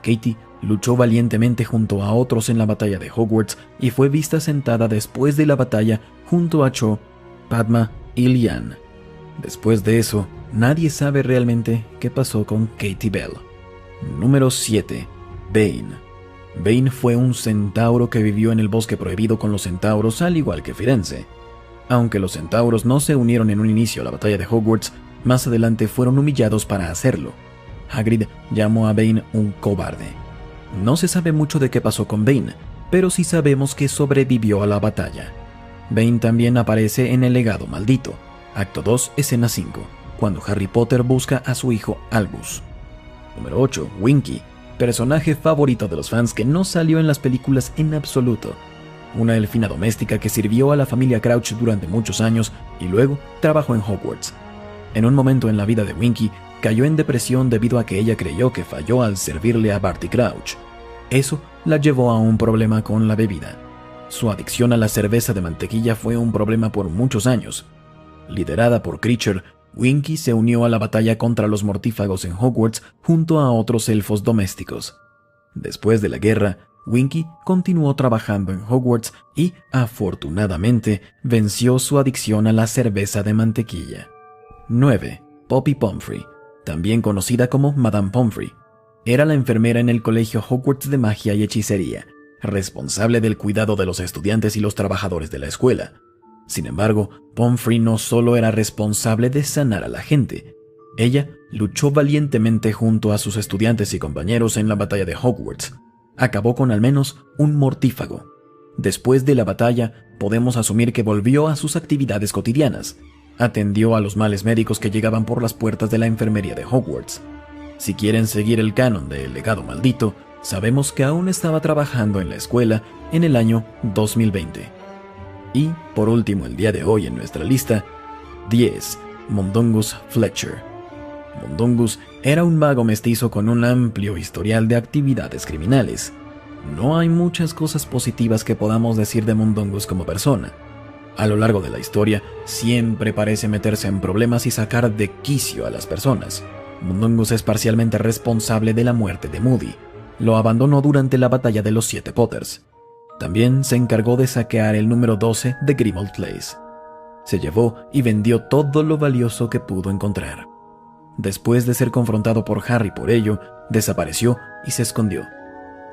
Katie luchó valientemente junto a otros en la batalla de Hogwarts y fue vista sentada después de la batalla junto a Cho, Padma y Lyanna. Después de eso, nadie sabe realmente qué pasó con Katie Bell. Número 7. Bane. Bane fue un centauro que vivió en el bosque prohibido con los centauros al igual que Firenze. Aunque los centauros no se unieron en un inicio a la batalla de Hogwarts, más adelante fueron humillados para hacerlo. Hagrid llamó a Bane un cobarde. No se sabe mucho de qué pasó con Bane, pero sí sabemos que sobrevivió a la batalla. Bane también aparece en El Legado Maldito, Acto 2, Escena 5, cuando Harry Potter busca a su hijo Albus. Número 8. Winky, personaje favorito de los fans que no salió en las películas en absoluto. Una elfina doméstica que sirvió a la familia Crouch durante muchos años y luego trabajó en Hogwarts. En un momento en la vida de Winky, cayó en depresión debido a que ella creyó que falló al servirle a Barty Crouch. Eso la llevó a un problema con la bebida. Su adicción a la cerveza de mantequilla fue un problema por muchos años. Liderada por Kreacher, Winky se unió a la batalla contra los mortífagos en Hogwarts junto a otros elfos domésticos. Después de la guerra, Winky continuó trabajando en Hogwarts y, afortunadamente, venció su adicción a la cerveza de mantequilla. 9. Poppy Pomfrey, también conocida como Madame Pomfrey. Era la enfermera en el colegio Hogwarts de magia y hechicería, responsable del cuidado de los estudiantes y los trabajadores de la escuela. Sin embargo, Pomfrey no solo era responsable de sanar a la gente, ella luchó valientemente junto a sus estudiantes y compañeros en la batalla de Hogwarts. Acabó con al menos un mortífago. Después de la batalla, podemos asumir que volvió a sus actividades cotidianas. Atendió a los males médicos que llegaban por las puertas de la enfermería de Hogwarts. Si quieren seguir el canon del legado maldito, sabemos que aún estaba trabajando en la escuela en el año 2020. Y, por último, el día de hoy en nuestra lista, 10. Mundungus Fletcher. Mundungus era un mago mestizo con un amplio historial de actividades criminales. No hay muchas cosas positivas que podamos decir de Mundungus como persona. A lo largo de la historia, siempre parece meterse en problemas y sacar de quicio a las personas. Mundungus es parcialmente responsable de la muerte de Moody. Lo abandonó durante la batalla de los 7 Potters. También se encargó de saquear el número 12 de Grimmauld Place. Se llevó y vendió todo lo valioso que pudo encontrar. Después de ser confrontado por Harry por ello, desapareció y se escondió.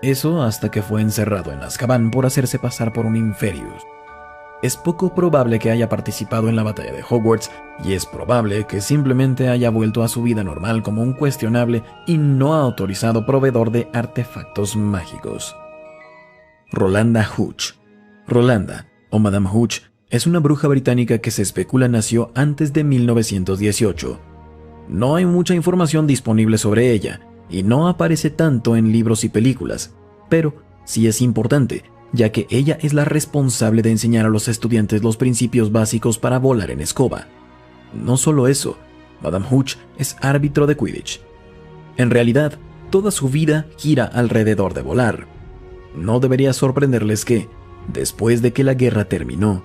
Eso hasta que fue encerrado en Azkaban por hacerse pasar por un Inferius. Es poco probable que haya participado en la batalla de Hogwarts y es probable que simplemente haya vuelto a su vida normal como un cuestionable y no autorizado proveedor de artefactos mágicos. Rolanda Hooch. Rolanda, o Madame Hooch, es una bruja británica que se especula nació antes de 1918. No hay mucha información disponible sobre ella, y no aparece tanto en libros y películas, pero sí es importante, ya que ella es la responsable de enseñar a los estudiantes los principios básicos para volar en escoba. No solo eso, Madame Hooch es árbitro de Quidditch. En realidad, toda su vida gira alrededor de volar. No debería sorprenderles que, después de que la guerra terminó,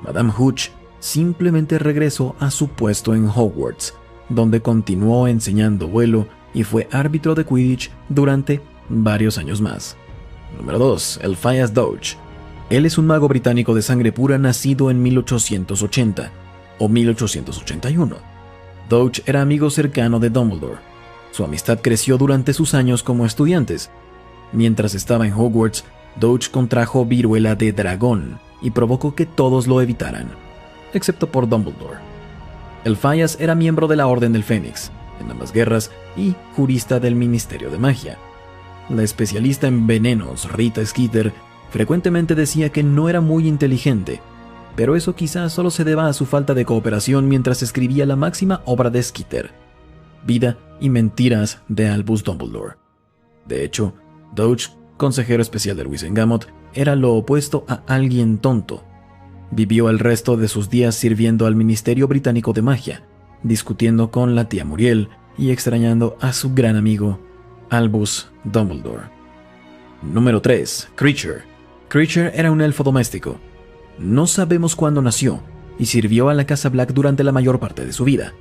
Madame Hooch simplemente regresó a su puesto en Hogwarts, donde continuó enseñando vuelo y fue árbitro de Quidditch durante varios años más. Número 2. Eliphas Douch. Él es un mago británico de sangre pura nacido en 1880 o 1881. Douch era amigo cercano de Dumbledore. Su amistad creció durante sus años como estudiantes. Mientras estaba en Hogwarts, Douch contrajo viruela de dragón y provocó que todos lo evitaran, excepto por Dumbledore. Eliphas era miembro de la Orden del Fénix en ambas guerras y jurista del Ministerio de Magia. La especialista en venenos, Rita Skeeter, frecuentemente decía que no era muy inteligente, pero eso quizás solo se deba a su falta de cooperación mientras escribía la máxima obra de Skeeter, Vida y Mentiras de Albus Dumbledore. De hecho, Douch, consejero especial de Wizengamot, era lo opuesto a alguien tonto. Vivió el resto de sus días sirviendo al Ministerio Británico de Magia, discutiendo con la tía Muriel y extrañando a su gran amigo, Albus Dumbledore. Número 3. Kreacher. Kreacher era un elfo doméstico. No sabemos cuándo nació, y sirvió a la Casa Black durante la mayor parte de su vida,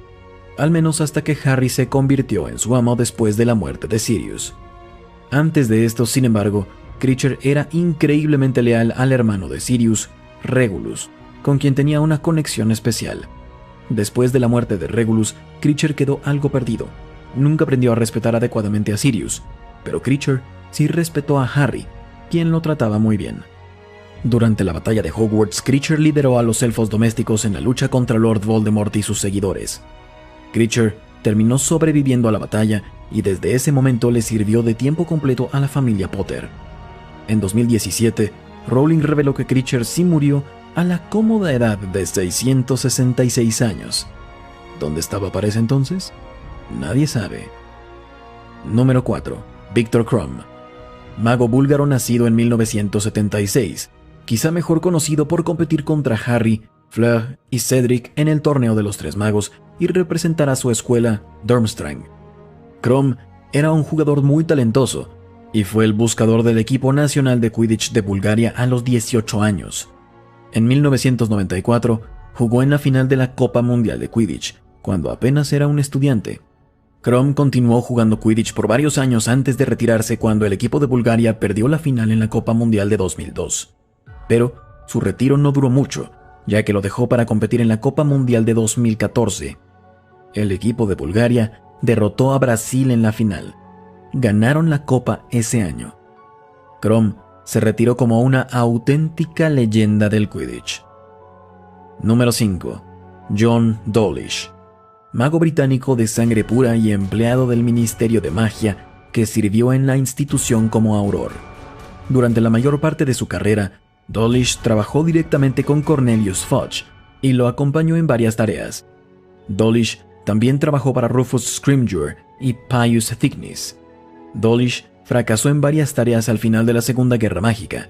al menos hasta que Harry se convirtió en su amo después de la muerte de Sirius. Antes de esto, sin embargo, Kreacher era increíblemente leal al hermano de Sirius, Regulus, con quien tenía una conexión especial. Después de la muerte de Regulus, Kreacher quedó algo perdido. Nunca aprendió a respetar adecuadamente a Sirius, pero Kreacher sí respetó a Harry, quien lo trataba muy bien. Durante la batalla de Hogwarts, Kreacher lideró a los elfos domésticos en la lucha contra Lord Voldemort y sus seguidores. Kreacher terminó sobreviviendo a la batalla y desde ese momento le sirvió de tiempo completo a la familia Potter. En 2017, Rowling reveló que Kreacher sí murió a la cómoda edad de 666 años. ¿Dónde estaba para ese entonces? Nadie sabe. Número 4. Viktor Krum. Mago búlgaro nacido en 1976, quizá mejor conocido por competir contra Harry, Fleur y Cedric en el torneo de los Tres Magos y representar a su escuela, Durmstrang. Krum era un jugador muy talentoso y fue el buscador del equipo nacional de Quidditch de Bulgaria a los 18 años. En 1994 jugó en la final de la Copa Mundial de Quidditch, cuando apenas era un estudiante. Krum continuó jugando Quidditch por varios años antes de retirarse cuando el equipo de Bulgaria perdió la final en la Copa Mundial de 2002. Pero su retiro no duró mucho, ya que lo dejó para competir en la Copa Mundial de 2014. El equipo de Bulgaria derrotó a Brasil en la final. Ganaron la Copa ese año. Krum se retiró como una auténtica leyenda del Quidditch. Número 5. John Dawlish, mago británico de sangre pura y empleado del Ministerio de Magia que sirvió en la institución como Auror. Durante la mayor parte de su carrera, Dawlish trabajó directamente con Cornelius Fudge y lo acompañó en varias tareas. Dawlish también trabajó para Rufus Scrimgeour y Pius Thicknesse. Dawlish fracasó en varias tareas al final de la Segunda Guerra Mágica.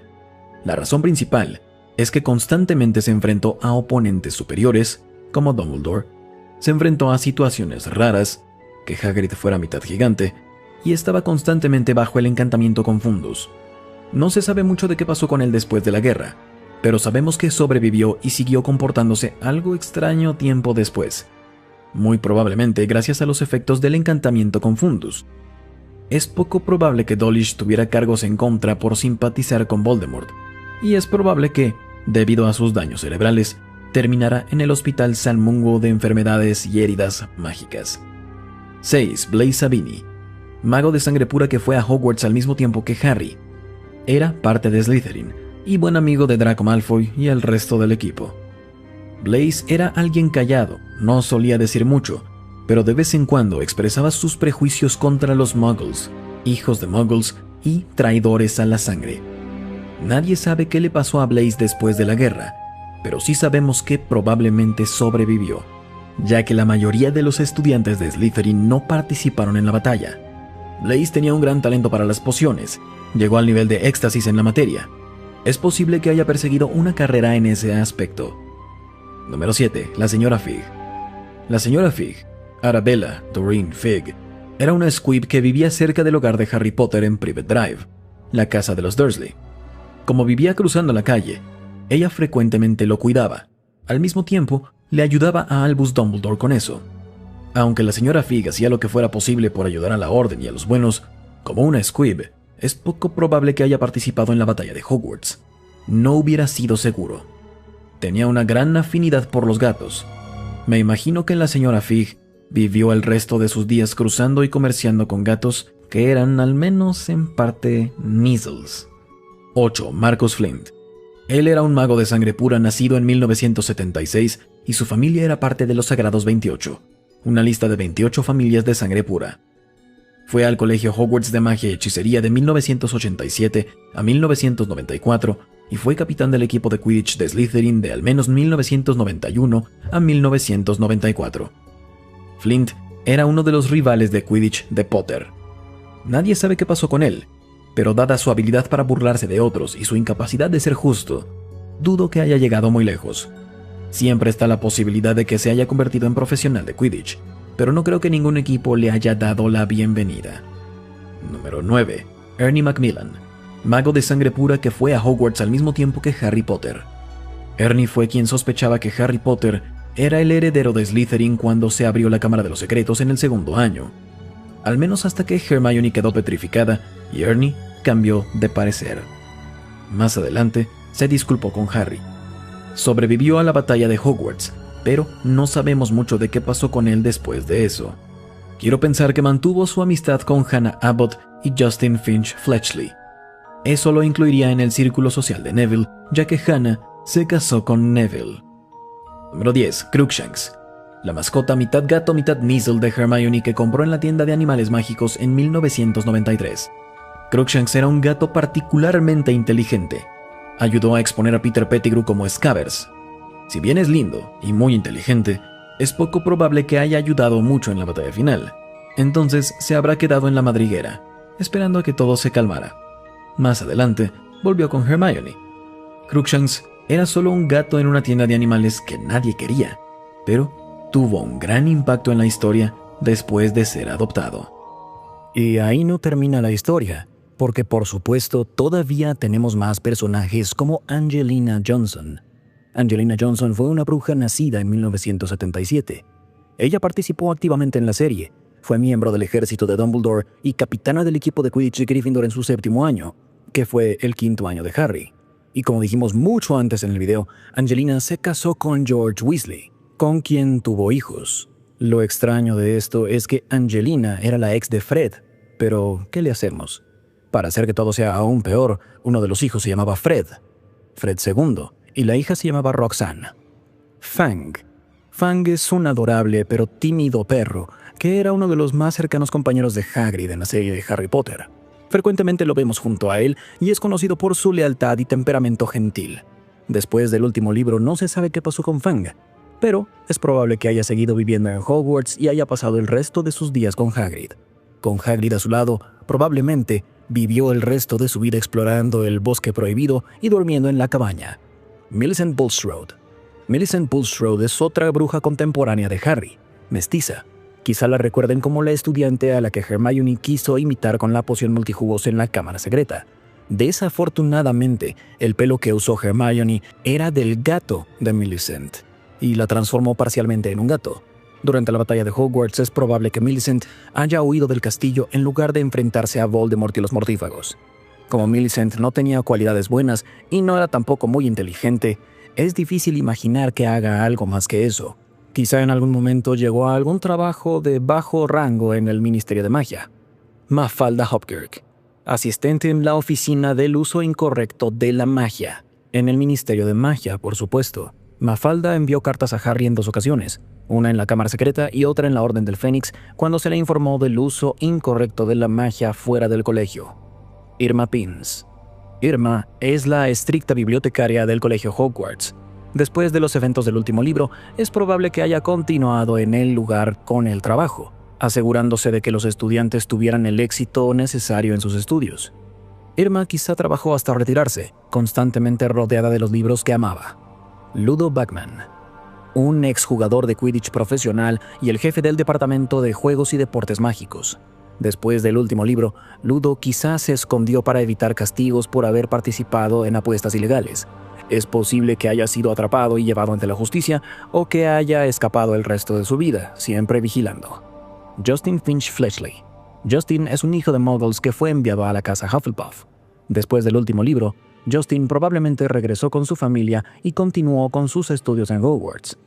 La razón principal es que constantemente se enfrentó a oponentes superiores, como Dumbledore, se enfrentó a situaciones raras, que Hagrid fuera mitad gigante, y estaba constantemente bajo el encantamiento Confundus. No se sabe mucho de qué pasó con él después de la guerra, pero sabemos que sobrevivió y siguió comportándose algo extraño tiempo después, muy probablemente gracias a los efectos del encantamiento Confundus. Es poco probable que Dawlish tuviera cargos en contra por simpatizar con Voldemort, y es probable que, debido a sus daños cerebrales, terminara en el Hospital San Mungo de Enfermedades y Heridas Mágicas. 6. Blaise Zabini, mago de sangre pura que fue a Hogwarts al mismo tiempo que Harry. Era parte de Slytherin y buen amigo de Draco Malfoy y el resto del equipo. Blaise era alguien callado, no solía decir mucho, pero de vez en cuando expresaba sus prejuicios contra los Muggles, hijos de Muggles y traidores a la sangre. Nadie sabe qué le pasó a Blaise después de la guerra, pero sí sabemos que probablemente sobrevivió, ya que la mayoría de los estudiantes de Slytherin no participaron en la batalla. Blaise tenía un gran talento para las pociones, llegó al nivel de éxtasis en la materia. Es posible que haya perseguido una carrera en ese aspecto. Número 7. La señora Fig. La señora Fig, Arabella Doreen Fig, era una squib que vivía cerca del hogar de Harry Potter en Privet Drive, la casa de los Dursley. Como vivía cruzando la calle, ella frecuentemente lo cuidaba. Al mismo tiempo, le ayudaba a Albus Dumbledore con eso. Aunque la señora Fig hacía lo que fuera posible por ayudar a la Orden y a los buenos, como una squib, es poco probable que haya participado en la batalla de Hogwarts. No hubiera sido seguro. Tenía una gran afinidad por los gatos. Me imagino que la señora Fig vivió el resto de sus días cruzando y comerciando con gatos que eran, al menos en parte, measles. 8. Marcus Flint. Él era un mago de sangre pura nacido en 1976 y su familia era parte de los Sagrados 28, una lista de 28 familias de sangre pura. Fue al Colegio Hogwarts de Magia y Hechicería de 1987 a 1994 y fue capitán del equipo de Quidditch de Slytherin de al menos 1991 a 1994. Flint era uno de los rivales de Quidditch de Potter. Nadie sabe qué pasó con él, pero dada su habilidad para burlarse de otros y su incapacidad de ser justo, dudo que haya llegado muy lejos. Siempre está la posibilidad de que se haya convertido en profesional de Quidditch, pero no creo que ningún equipo le haya dado la bienvenida. Número 9. Ernie Macmillan, mago de sangre pura que fue a Hogwarts al mismo tiempo que Harry Potter. Ernie fue quien sospechaba que Harry Potter era el heredero de Slytherin cuando se abrió la Cámara de los Secretos en el segundo año, al menos hasta que Hermione quedó petrificada y Ernie cambió de parecer. Más adelante, se disculpó con Harry. Sobrevivió a la batalla de Hogwarts, pero no sabemos mucho de qué pasó con él después de eso. Quiero pensar que mantuvo su amistad con Hannah Abbott y Justin Finch Fletchley. Eso lo incluiría en el círculo social de Neville, ya que Hannah se casó con Neville. Número 10. Crookshanks, la mascota mitad gato mitad measle de Hermione que compró en la tienda de animales mágicos en 1993. Crookshanks era un gato particularmente inteligente. Ayudó a exponer a Peter Pettigrew como Scabbers. Si bien es lindo y muy inteligente, es poco probable que haya ayudado mucho en la batalla final. Entonces se habrá quedado en la madriguera, esperando a que todo se calmara. Más adelante, volvió con Hermione. Crookshanks era solo un gato en una tienda de animales que nadie quería, pero tuvo un gran impacto en la historia después de ser adoptado. Y ahí no termina la historia, porque por supuesto todavía tenemos más personajes como Angelina Johnson. Angelina Johnson fue una bruja nacida en 1977. Ella participó activamente en la serie, fue miembro del ejército de Dumbledore y capitana del equipo de Quidditch de Gryffindor en su séptimo año, que fue el quinto año de Harry. Y como dijimos mucho antes en el video, Angelina se casó con George Weasley, con quien tuvo hijos. Lo extraño de esto es que Angelina era la ex de Fred, pero ¿qué le hacemos? Para hacer que todo sea aún peor, uno de los hijos se llamaba Fred II, y la hija se llamaba Roxanne. Fang. Fang es un adorable pero tímido perro que era uno de los más cercanos compañeros de Hagrid en la serie de Harry Potter. Frecuentemente lo vemos junto a él y es conocido por su lealtad y temperamento gentil. Después del último libro no se sabe qué pasó con Fang, pero es probable que haya seguido viviendo en Hogwarts y haya pasado el resto de sus días con Hagrid. Con Hagrid a su lado, probablemente vivió el resto de su vida explorando el bosque prohibido y durmiendo en la cabaña. Millicent Bulstrode. Millicent Bulstrode es otra bruja contemporánea de Harry, mestiza. Quizá la recuerden como la estudiante a la que Hermione quiso imitar con la poción multijugos en la cámara secreta. Desafortunadamente, el pelo que usó Hermione era del gato de Millicent, y la transformó parcialmente en un gato. Durante la batalla de Hogwarts es probable que Millicent haya huido del castillo en lugar de enfrentarse a Voldemort y los mortífagos. Como Millicent no tenía cualidades buenas y no era tampoco muy inteligente, es difícil imaginar que haga algo más que eso. Quizá en algún momento llegó a algún trabajo de bajo rango en el Ministerio de Magia. Mafalda Hopkirk, asistente en la Oficina del Uso Incorrecto de la Magia. En el Ministerio de Magia, por supuesto. Mafalda envió cartas a Harry en 2 ocasiones, una en la Cámara Secreta y otra en la Orden del Fénix, cuando se le informó del uso incorrecto de la magia fuera del colegio. Irma Pins. Irma es la estricta bibliotecaria del Colegio Hogwarts. Después de los eventos del último libro, es probable que haya continuado en el lugar con el trabajo, asegurándose de que los estudiantes tuvieran el éxito necesario en sus estudios. Irma quizá trabajó hasta retirarse, constantemente rodeada de los libros que amaba. Ludo Bagman, un exjugador de Quidditch profesional y el jefe del Departamento de Juegos y Deportes Mágicos. Después del último libro, Ludo quizás se escondió para evitar castigos por haber participado en apuestas ilegales. Es posible que haya sido atrapado y llevado ante la justicia o que haya escapado el resto de su vida, siempre vigilando. Justin Finch Fletchley. Justin es un hijo de muggles que fue enviado a la casa Hufflepuff. Después del último libro, Justin probablemente regresó con su familia y continuó con sus estudios en Hogwarts.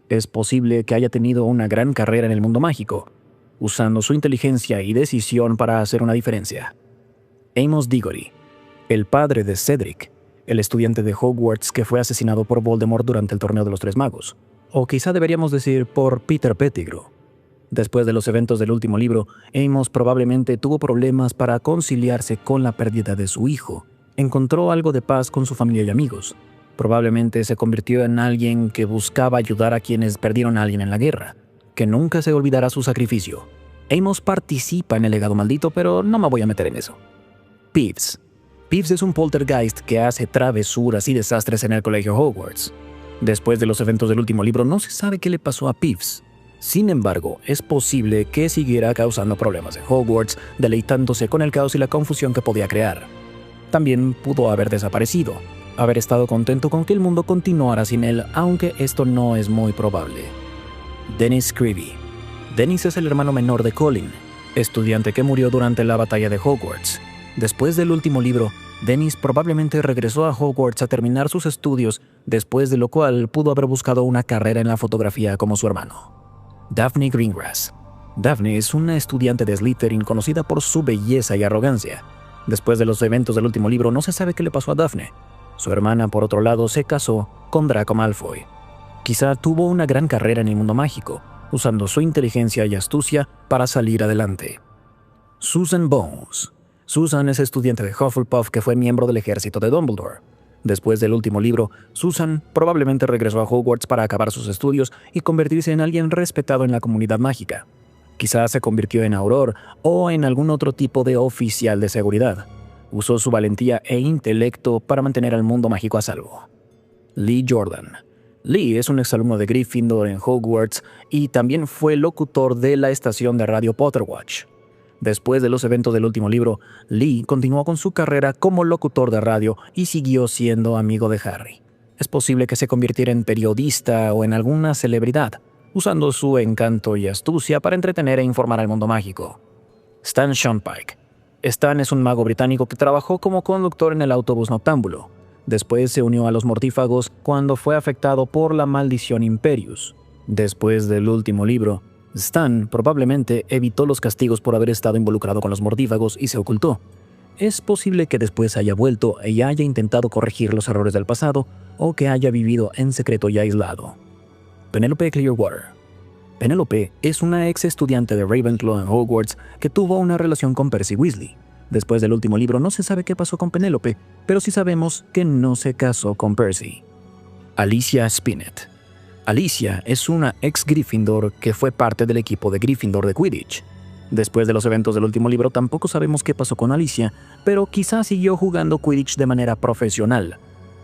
Es posible que haya tenido una gran carrera en el mundo mágico, usando su inteligencia y decisión para hacer una diferencia. Amos Diggory, el padre de Cedric, el estudiante de Hogwarts que fue asesinado por Voldemort durante el Torneo de los Tres Magos. O quizá deberíamos decir por Peter Pettigrew. Después de los eventos del último libro, Amos probablemente tuvo problemas para conciliarse con la pérdida de su hijo. Encontró algo de paz con su familia y amigos. Probablemente se convirtió en alguien que buscaba ayudar a quienes perdieron a alguien en la guerra, que nunca se olvidará su sacrificio. Amos participa en el legado maldito, pero no me voy a meter en eso. Peeves. Peeves es un poltergeist que hace travesuras y desastres en el colegio Hogwarts. Después de los eventos del último libro, no se sabe qué le pasó a Peeves. Sin embargo, es posible que siguiera causando problemas en Hogwarts, deleitándose con el caos y la confusión que podía crear. También pudo haber desaparecido, haber estado contento con que el mundo continuara sin él, aunque esto no es muy probable. Dennis Creevy. Dennis es el hermano menor de Colin, estudiante que murió durante la batalla de Hogwarts. Después del último libro, Dennis probablemente regresó a Hogwarts a terminar sus estudios, después de lo cual pudo haber buscado una carrera en la fotografía como su hermano. Daphne Greengrass. Daphne es una estudiante de Slytherin conocida por su belleza y arrogancia. Después de los eventos del último libro, no se sabe qué le pasó a Daphne. Su hermana, por otro lado, se casó con Draco Malfoy. Quizá tuvo una gran carrera en el mundo mágico, usando su inteligencia y astucia para salir adelante. Susan Bones. Susan es estudiante de Hufflepuff que fue miembro del ejército de Dumbledore. Después del último libro, Susan probablemente regresó a Hogwarts para acabar sus estudios y convertirse en alguien respetado en la comunidad mágica. Quizás se convirtió en Auror o en algún otro tipo de oficial de seguridad. Usó su valentía e intelecto para mantener al mundo mágico a salvo. Lee Jordan. Lee es un exalumno de Gryffindor en Hogwarts y también fue locutor de la estación de radio Potterwatch. Después de los eventos del último libro, Lee continuó con su carrera como locutor de radio y siguió siendo amigo de Harry. Es posible que se convirtiera en periodista o en alguna celebridad, usando su encanto y astucia para entretener e informar al mundo mágico. Stan Shonpike. Stan es un mago británico que trabajó como conductor en el autobús noctámbulo. Después se unió a los mortífagos cuando fue afectado por la maldición Imperius. Después del último libro, Stan probablemente evitó los castigos por haber estado involucrado con los mortífagos y se ocultó. Es posible que después haya vuelto y haya intentado corregir los errores del pasado o que haya vivido en secreto y aislado. Penelope Clearwater. Penelope es una ex estudiante de Ravenclaw en Hogwarts que tuvo una relación con Percy Weasley. Después del último libro no se sabe qué pasó con Penelope, pero sí sabemos que no se casó con Percy. Alicia Spinnet. Alicia es una ex Gryffindor que fue parte del equipo de Gryffindor de Quidditch. Después de los eventos del último libro tampoco sabemos qué pasó con Alicia, pero quizás siguió jugando Quidditch de manera profesional.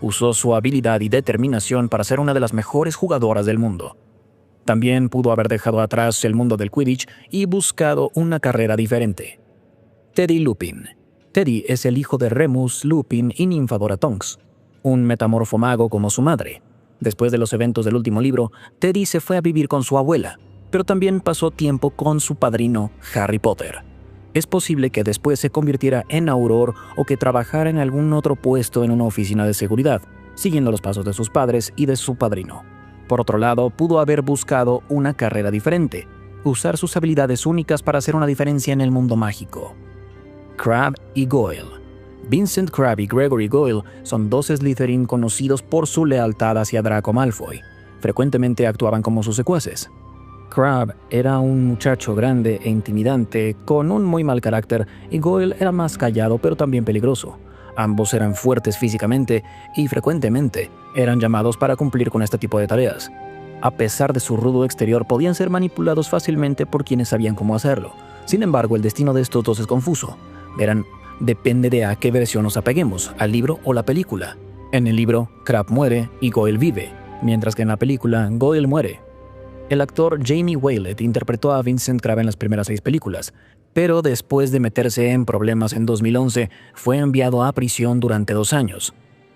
Usó su habilidad y determinación para ser una de las mejores jugadoras del mundo. También pudo haber dejado atrás el mundo del Quidditch y buscado una carrera diferente. Teddy Lupin. Teddy es el hijo de Remus Lupin y Nymphadora Tonks, un metamorfo mago como su madre. Después de los eventos del último libro, Teddy se fue a vivir con su abuela, pero también pasó tiempo con su padrino Harry Potter. Es posible que después se convirtiera en Auror o que trabajara en algún otro puesto en una oficina de seguridad, siguiendo los pasos de sus padres y de su padrino. Por otro lado, pudo haber buscado una carrera diferente, usar sus habilidades únicas para hacer una diferencia en el mundo mágico. Crabbe y Goyle. Vincent Crabbe y Gregory Goyle son dos Slytherin conocidos por su lealtad hacia Draco Malfoy. Frecuentemente actuaban como sus secuaces. Crabbe era un muchacho grande e intimidante, con un muy mal carácter, y Goyle era más callado pero también peligroso. Ambos eran fuertes físicamente y frecuentemente eran llamados para cumplir con este tipo de tareas. A pesar de su rudo exterior, podían ser manipulados fácilmente por quienes sabían cómo hacerlo. Sin embargo, el destino de estos dos es confuso. Verán, depende de a qué versión nos apeguemos, al libro o la película. En el libro, Crabbe muere y Goyle vive, mientras que en la película, Goyle muere. El actor Jamie Waylett interpretó a Vincent Crabbe en las primeras 6 películas, pero después de meterse en problemas en 2011, fue enviado a prisión durante 2 años.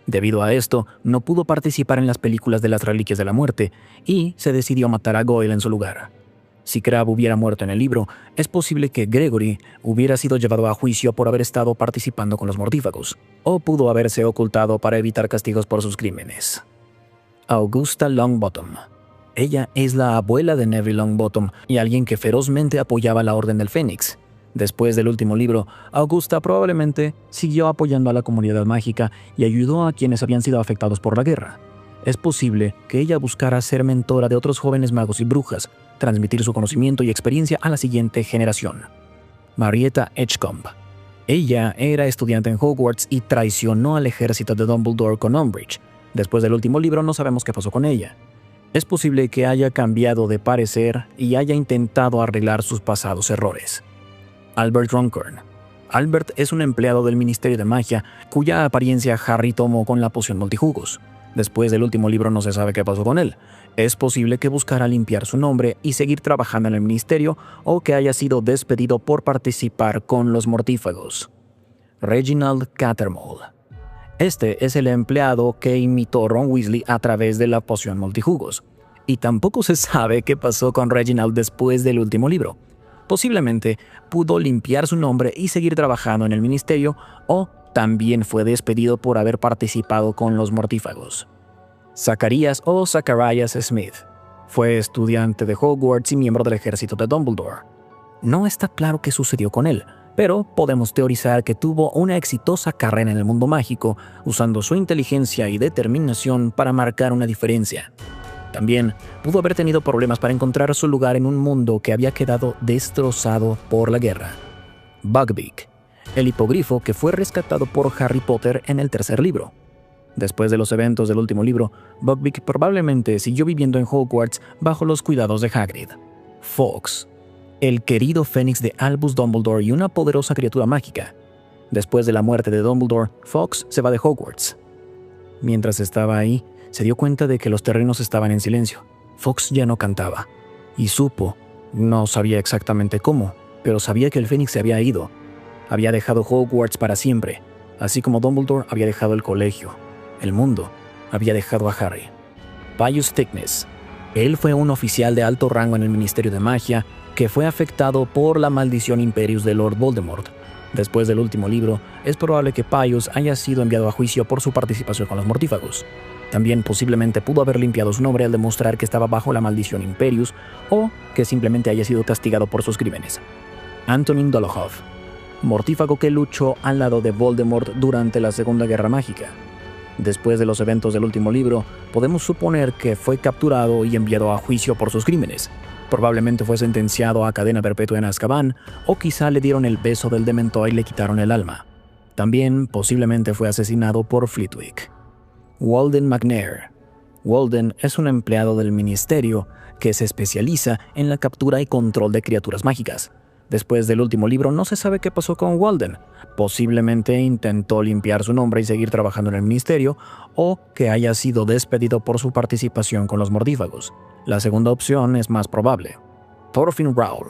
Debido a esto, no pudo participar en las películas de las Reliquias de la Muerte y se decidió matar a Goyle en su lugar. Si Crabbe hubiera muerto en el libro, es posible que Gregory hubiera sido llevado a juicio por haber estado participando con los mortífagos, o pudo haberse ocultado para evitar castigos por sus crímenes. Augusta Longbottom. Ella es la abuela de Neville Longbottom y alguien que ferozmente apoyaba la Orden del Fénix. Después del último libro, Augusta probablemente siguió apoyando a la comunidad mágica y ayudó a quienes habían sido afectados por la guerra. Es posible que ella buscara ser mentora de otros jóvenes magos y brujas, transmitir su conocimiento y experiencia a la siguiente generación. Marietta Edgecombe. Ella era estudiante en Hogwarts y traicionó al ejército de Dumbledore con Umbridge. Después del último libro no sabemos qué pasó con ella. Es posible que haya cambiado de parecer y haya intentado arreglar sus pasados errores. Albert Runcorn. Albert es un empleado del Ministerio de Magia cuya apariencia Harry tomó con la poción multijugos. Después del último libro no se sabe qué pasó con él. Es posible que buscara limpiar su nombre y seguir trabajando en el ministerio o que haya sido despedido por participar con los mortífagos. Reginald Cattermole. Este es el empleado que imitó Ron Weasley a través de la poción multijugos. Y tampoco se sabe qué pasó con Reginald después del último libro. Posiblemente pudo limpiar su nombre y seguir trabajando en el ministerio, o también fue despedido por haber participado con los mortífagos. Zacharias o Zacharias Smith. Fue estudiante de Hogwarts y miembro del ejército de Dumbledore. No está claro qué sucedió con él, pero podemos teorizar que tuvo una exitosa carrera en el mundo mágico, usando su inteligencia y determinación para marcar una diferencia. También pudo haber tenido problemas para encontrar su lugar en un mundo que había quedado destrozado por la guerra. Buckbeak, el hipogrifo que fue rescatado por Harry Potter en el 3er libro. Después de los eventos del último libro, Buckbeak probablemente siguió viviendo en Hogwarts bajo los cuidados de Hagrid. Fawkes, el querido Fénix de Albus Dumbledore y una poderosa criatura mágica. Después de la muerte de Dumbledore, Fawkes se va de Hogwarts. Mientras estaba ahí, se dio cuenta de que los terrenos estaban en silencio. Fawkes ya no cantaba. Y supo, no sabía exactamente cómo, pero sabía que el Fénix se había ido. Había dejado Hogwarts para siempre, así como Dumbledore había dejado el colegio. El mundo había dejado a Harry. Pius Thickness. Él fue un oficial de alto rango en el Ministerio de Magia que fue afectado por la maldición Imperius de Lord Voldemort. Después del último libro, es probable que Pius haya sido enviado a juicio por su participación con los mortífagos. También posiblemente pudo haber limpiado su nombre al demostrar que estaba bajo la maldición Imperius o que simplemente haya sido castigado por sus crímenes. Antonin Dolohov. Mortífago que luchó al lado de Voldemort durante la Segunda Guerra Mágica. Después de los eventos del último libro, podemos suponer que fue capturado y enviado a juicio por sus crímenes. Probablemente fue sentenciado a cadena perpetua en Azkaban, o quizá le dieron el beso del dementor y le quitaron el alma. También posiblemente fue asesinado por Flitwick. Walden McNair. Walden es un empleado del ministerio que se especializa en la captura y control de criaturas mágicas. Después del último libro no se sabe qué pasó con Walden. Posiblemente intentó limpiar su nombre y seguir trabajando en el ministerio, o que haya sido despedido por su participación con los mortífagos. La segunda opción es más probable. Thorfinn Raoul,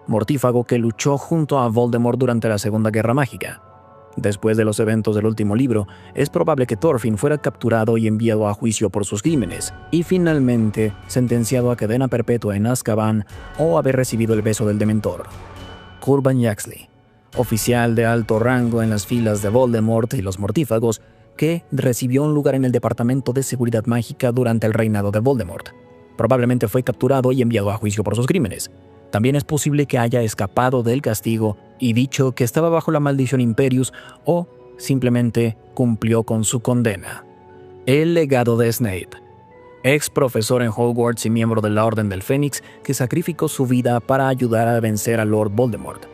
mortífago que luchó junto a Voldemort durante la Segunda Guerra Mágica. Después de los eventos del último libro, es probable que Thorfinn fuera capturado y enviado a juicio por sus crímenes, y finalmente sentenciado a cadena perpetua en Azkaban o haber recibido el beso del dementor. Curban Yaxley, oficial de alto rango en las filas de Voldemort y los mortífagos, que recibió un lugar en el Departamento de Seguridad Mágica durante el reinado de Voldemort. Probablemente fue capturado y enviado a juicio por sus crímenes. También es posible que haya escapado del castigo y dicho que estaba bajo la maldición Imperius, o simplemente cumplió con su condena. El legado de Snape. Ex profesor en Hogwarts y miembro de la Orden del Fénix que sacrificó su vida para ayudar a vencer a Lord Voldemort.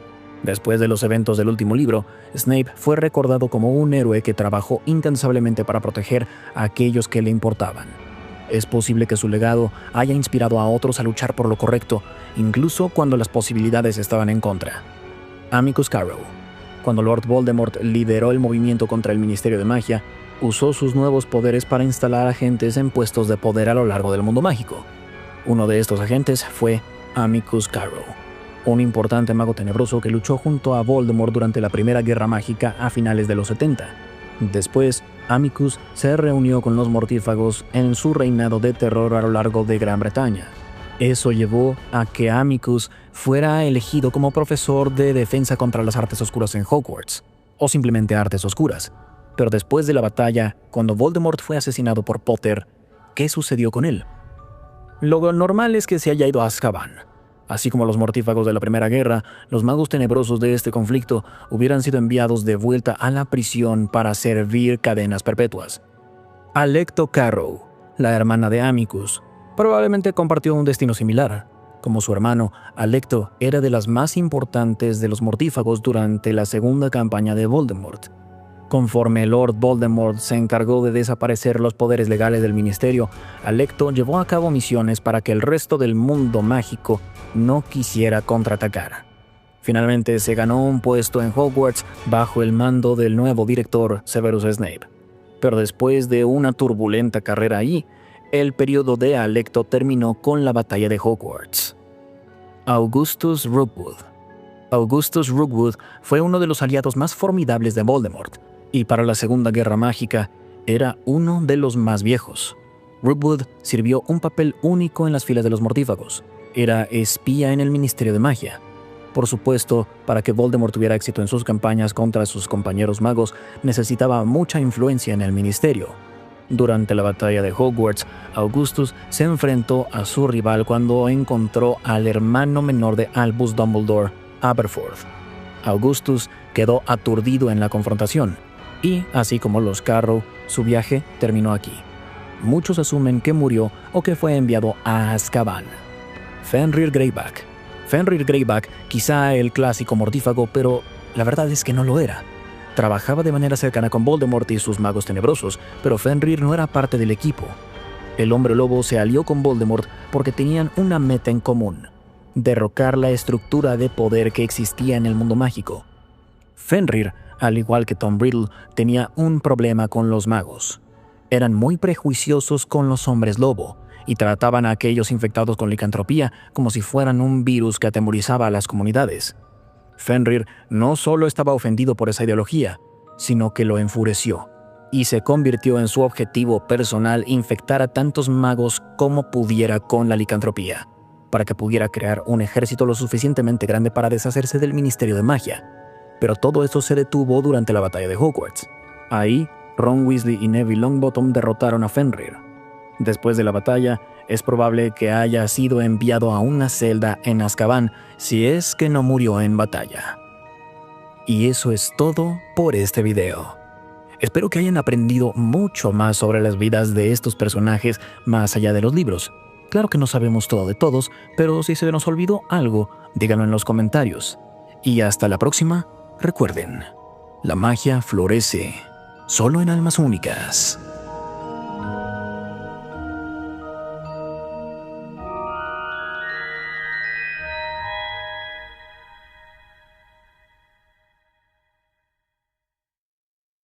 Después de los eventos del último libro, Snape fue recordado como un héroe que trabajó incansablemente para proteger a aquellos que le importaban. Es posible que su legado haya inspirado a otros a luchar por lo correcto, incluso cuando las posibilidades estaban en contra. Amicus Carrow. Cuando Lord Voldemort lideró el movimiento contra el Ministerio de Magia, usó sus nuevos poderes para instalar agentes en puestos de poder a lo largo del mundo mágico. Uno de estos agentes fue Amicus Carrow, un importante mago tenebroso que luchó junto a Voldemort durante la Primera Guerra Mágica a finales de los 70. Después, Amicus se reunió con los mortífagos en su reinado de terror a lo largo de Gran Bretaña. Eso llevó a que Amicus fuera elegido como profesor de defensa contra las artes oscuras en Hogwarts, o simplemente artes oscuras. Pero después de la batalla, cuando Voldemort fue asesinado por Potter, ¿qué sucedió con él? Lo normal es que se haya ido a Azkaban. Así como los mortífagos de la Primera Guerra, los magos tenebrosos de este conflicto hubieran sido enviados de vuelta a la prisión para servir cadenas perpetuas. Alecto Carrow, la hermana de Amicus, probablemente compartió un destino similar. Como su hermano, Alecto era de las más importantes de los mortífagos durante la segunda campaña de Voldemort. Conforme Lord Voldemort se encargó de desaparecer los poderes legales del ministerio, Alecto llevó a cabo misiones para que el resto del mundo mágico no quisiera contraatacar. Finalmente se ganó un puesto en Hogwarts bajo el mando del nuevo director Severus Snape. Pero después de una turbulenta carrera allí, el periodo de Alecto terminó con la batalla de Hogwarts. Augustus Rookwood. Augustus Rookwood fue uno de los aliados más formidables de Voldemort, y para la Segunda Guerra Mágica era uno de los más viejos. Rookwood sirvió un papel único en las filas de los mortífagos. Era espía en el Ministerio de Magia. Por supuesto, para que Voldemort tuviera éxito en sus campañas contra sus compañeros magos, necesitaba mucha influencia en el ministerio. Durante la batalla de Hogwarts, Augustus se enfrentó a su rival cuando encontró al hermano menor de Albus Dumbledore, Aberforth. Augustus quedó aturdido en la confrontación, y, así como los Carrow, su viaje terminó aquí. Muchos asumen que murió o que fue enviado a Azkaban. Fenrir Greyback. Fenrir Greyback, quizá el clásico mortífago, pero la verdad es que no lo era. Trabajaba de manera cercana con Voldemort y sus magos tenebrosos, pero Fenrir no era parte del equipo. El hombre lobo se alió con Voldemort porque tenían una meta en común: derrocar la estructura de poder que existía en el mundo mágico. Fenrir, al igual que Tom Riddle, tenía un problema con los magos. Eran muy prejuiciosos con los hombres lobo, y trataban a aquellos infectados con licantropía como si fueran un virus que atemorizaba a las comunidades. Fenrir no solo estaba ofendido por esa ideología, sino que lo enfureció, y se convirtió en su objetivo personal infectar a tantos magos como pudiera con la licantropía, para que pudiera crear un ejército lo suficientemente grande para deshacerse del Ministerio de Magia. Pero todo esto se detuvo durante la batalla de Hogwarts. Ahí, Ron Weasley y Neville Longbottom derrotaron a Fenrir. Después de la batalla, es probable que haya sido enviado a una celda en Azkaban, si es que no murió en batalla. Y eso es todo por este video. Espero que hayan aprendido mucho más sobre las vidas de estos personajes más allá de los libros. Claro que no sabemos todo de todos, pero si se nos olvidó algo, díganlo en los comentarios. Y hasta la próxima, recuerden, la magia florece solo en almas únicas.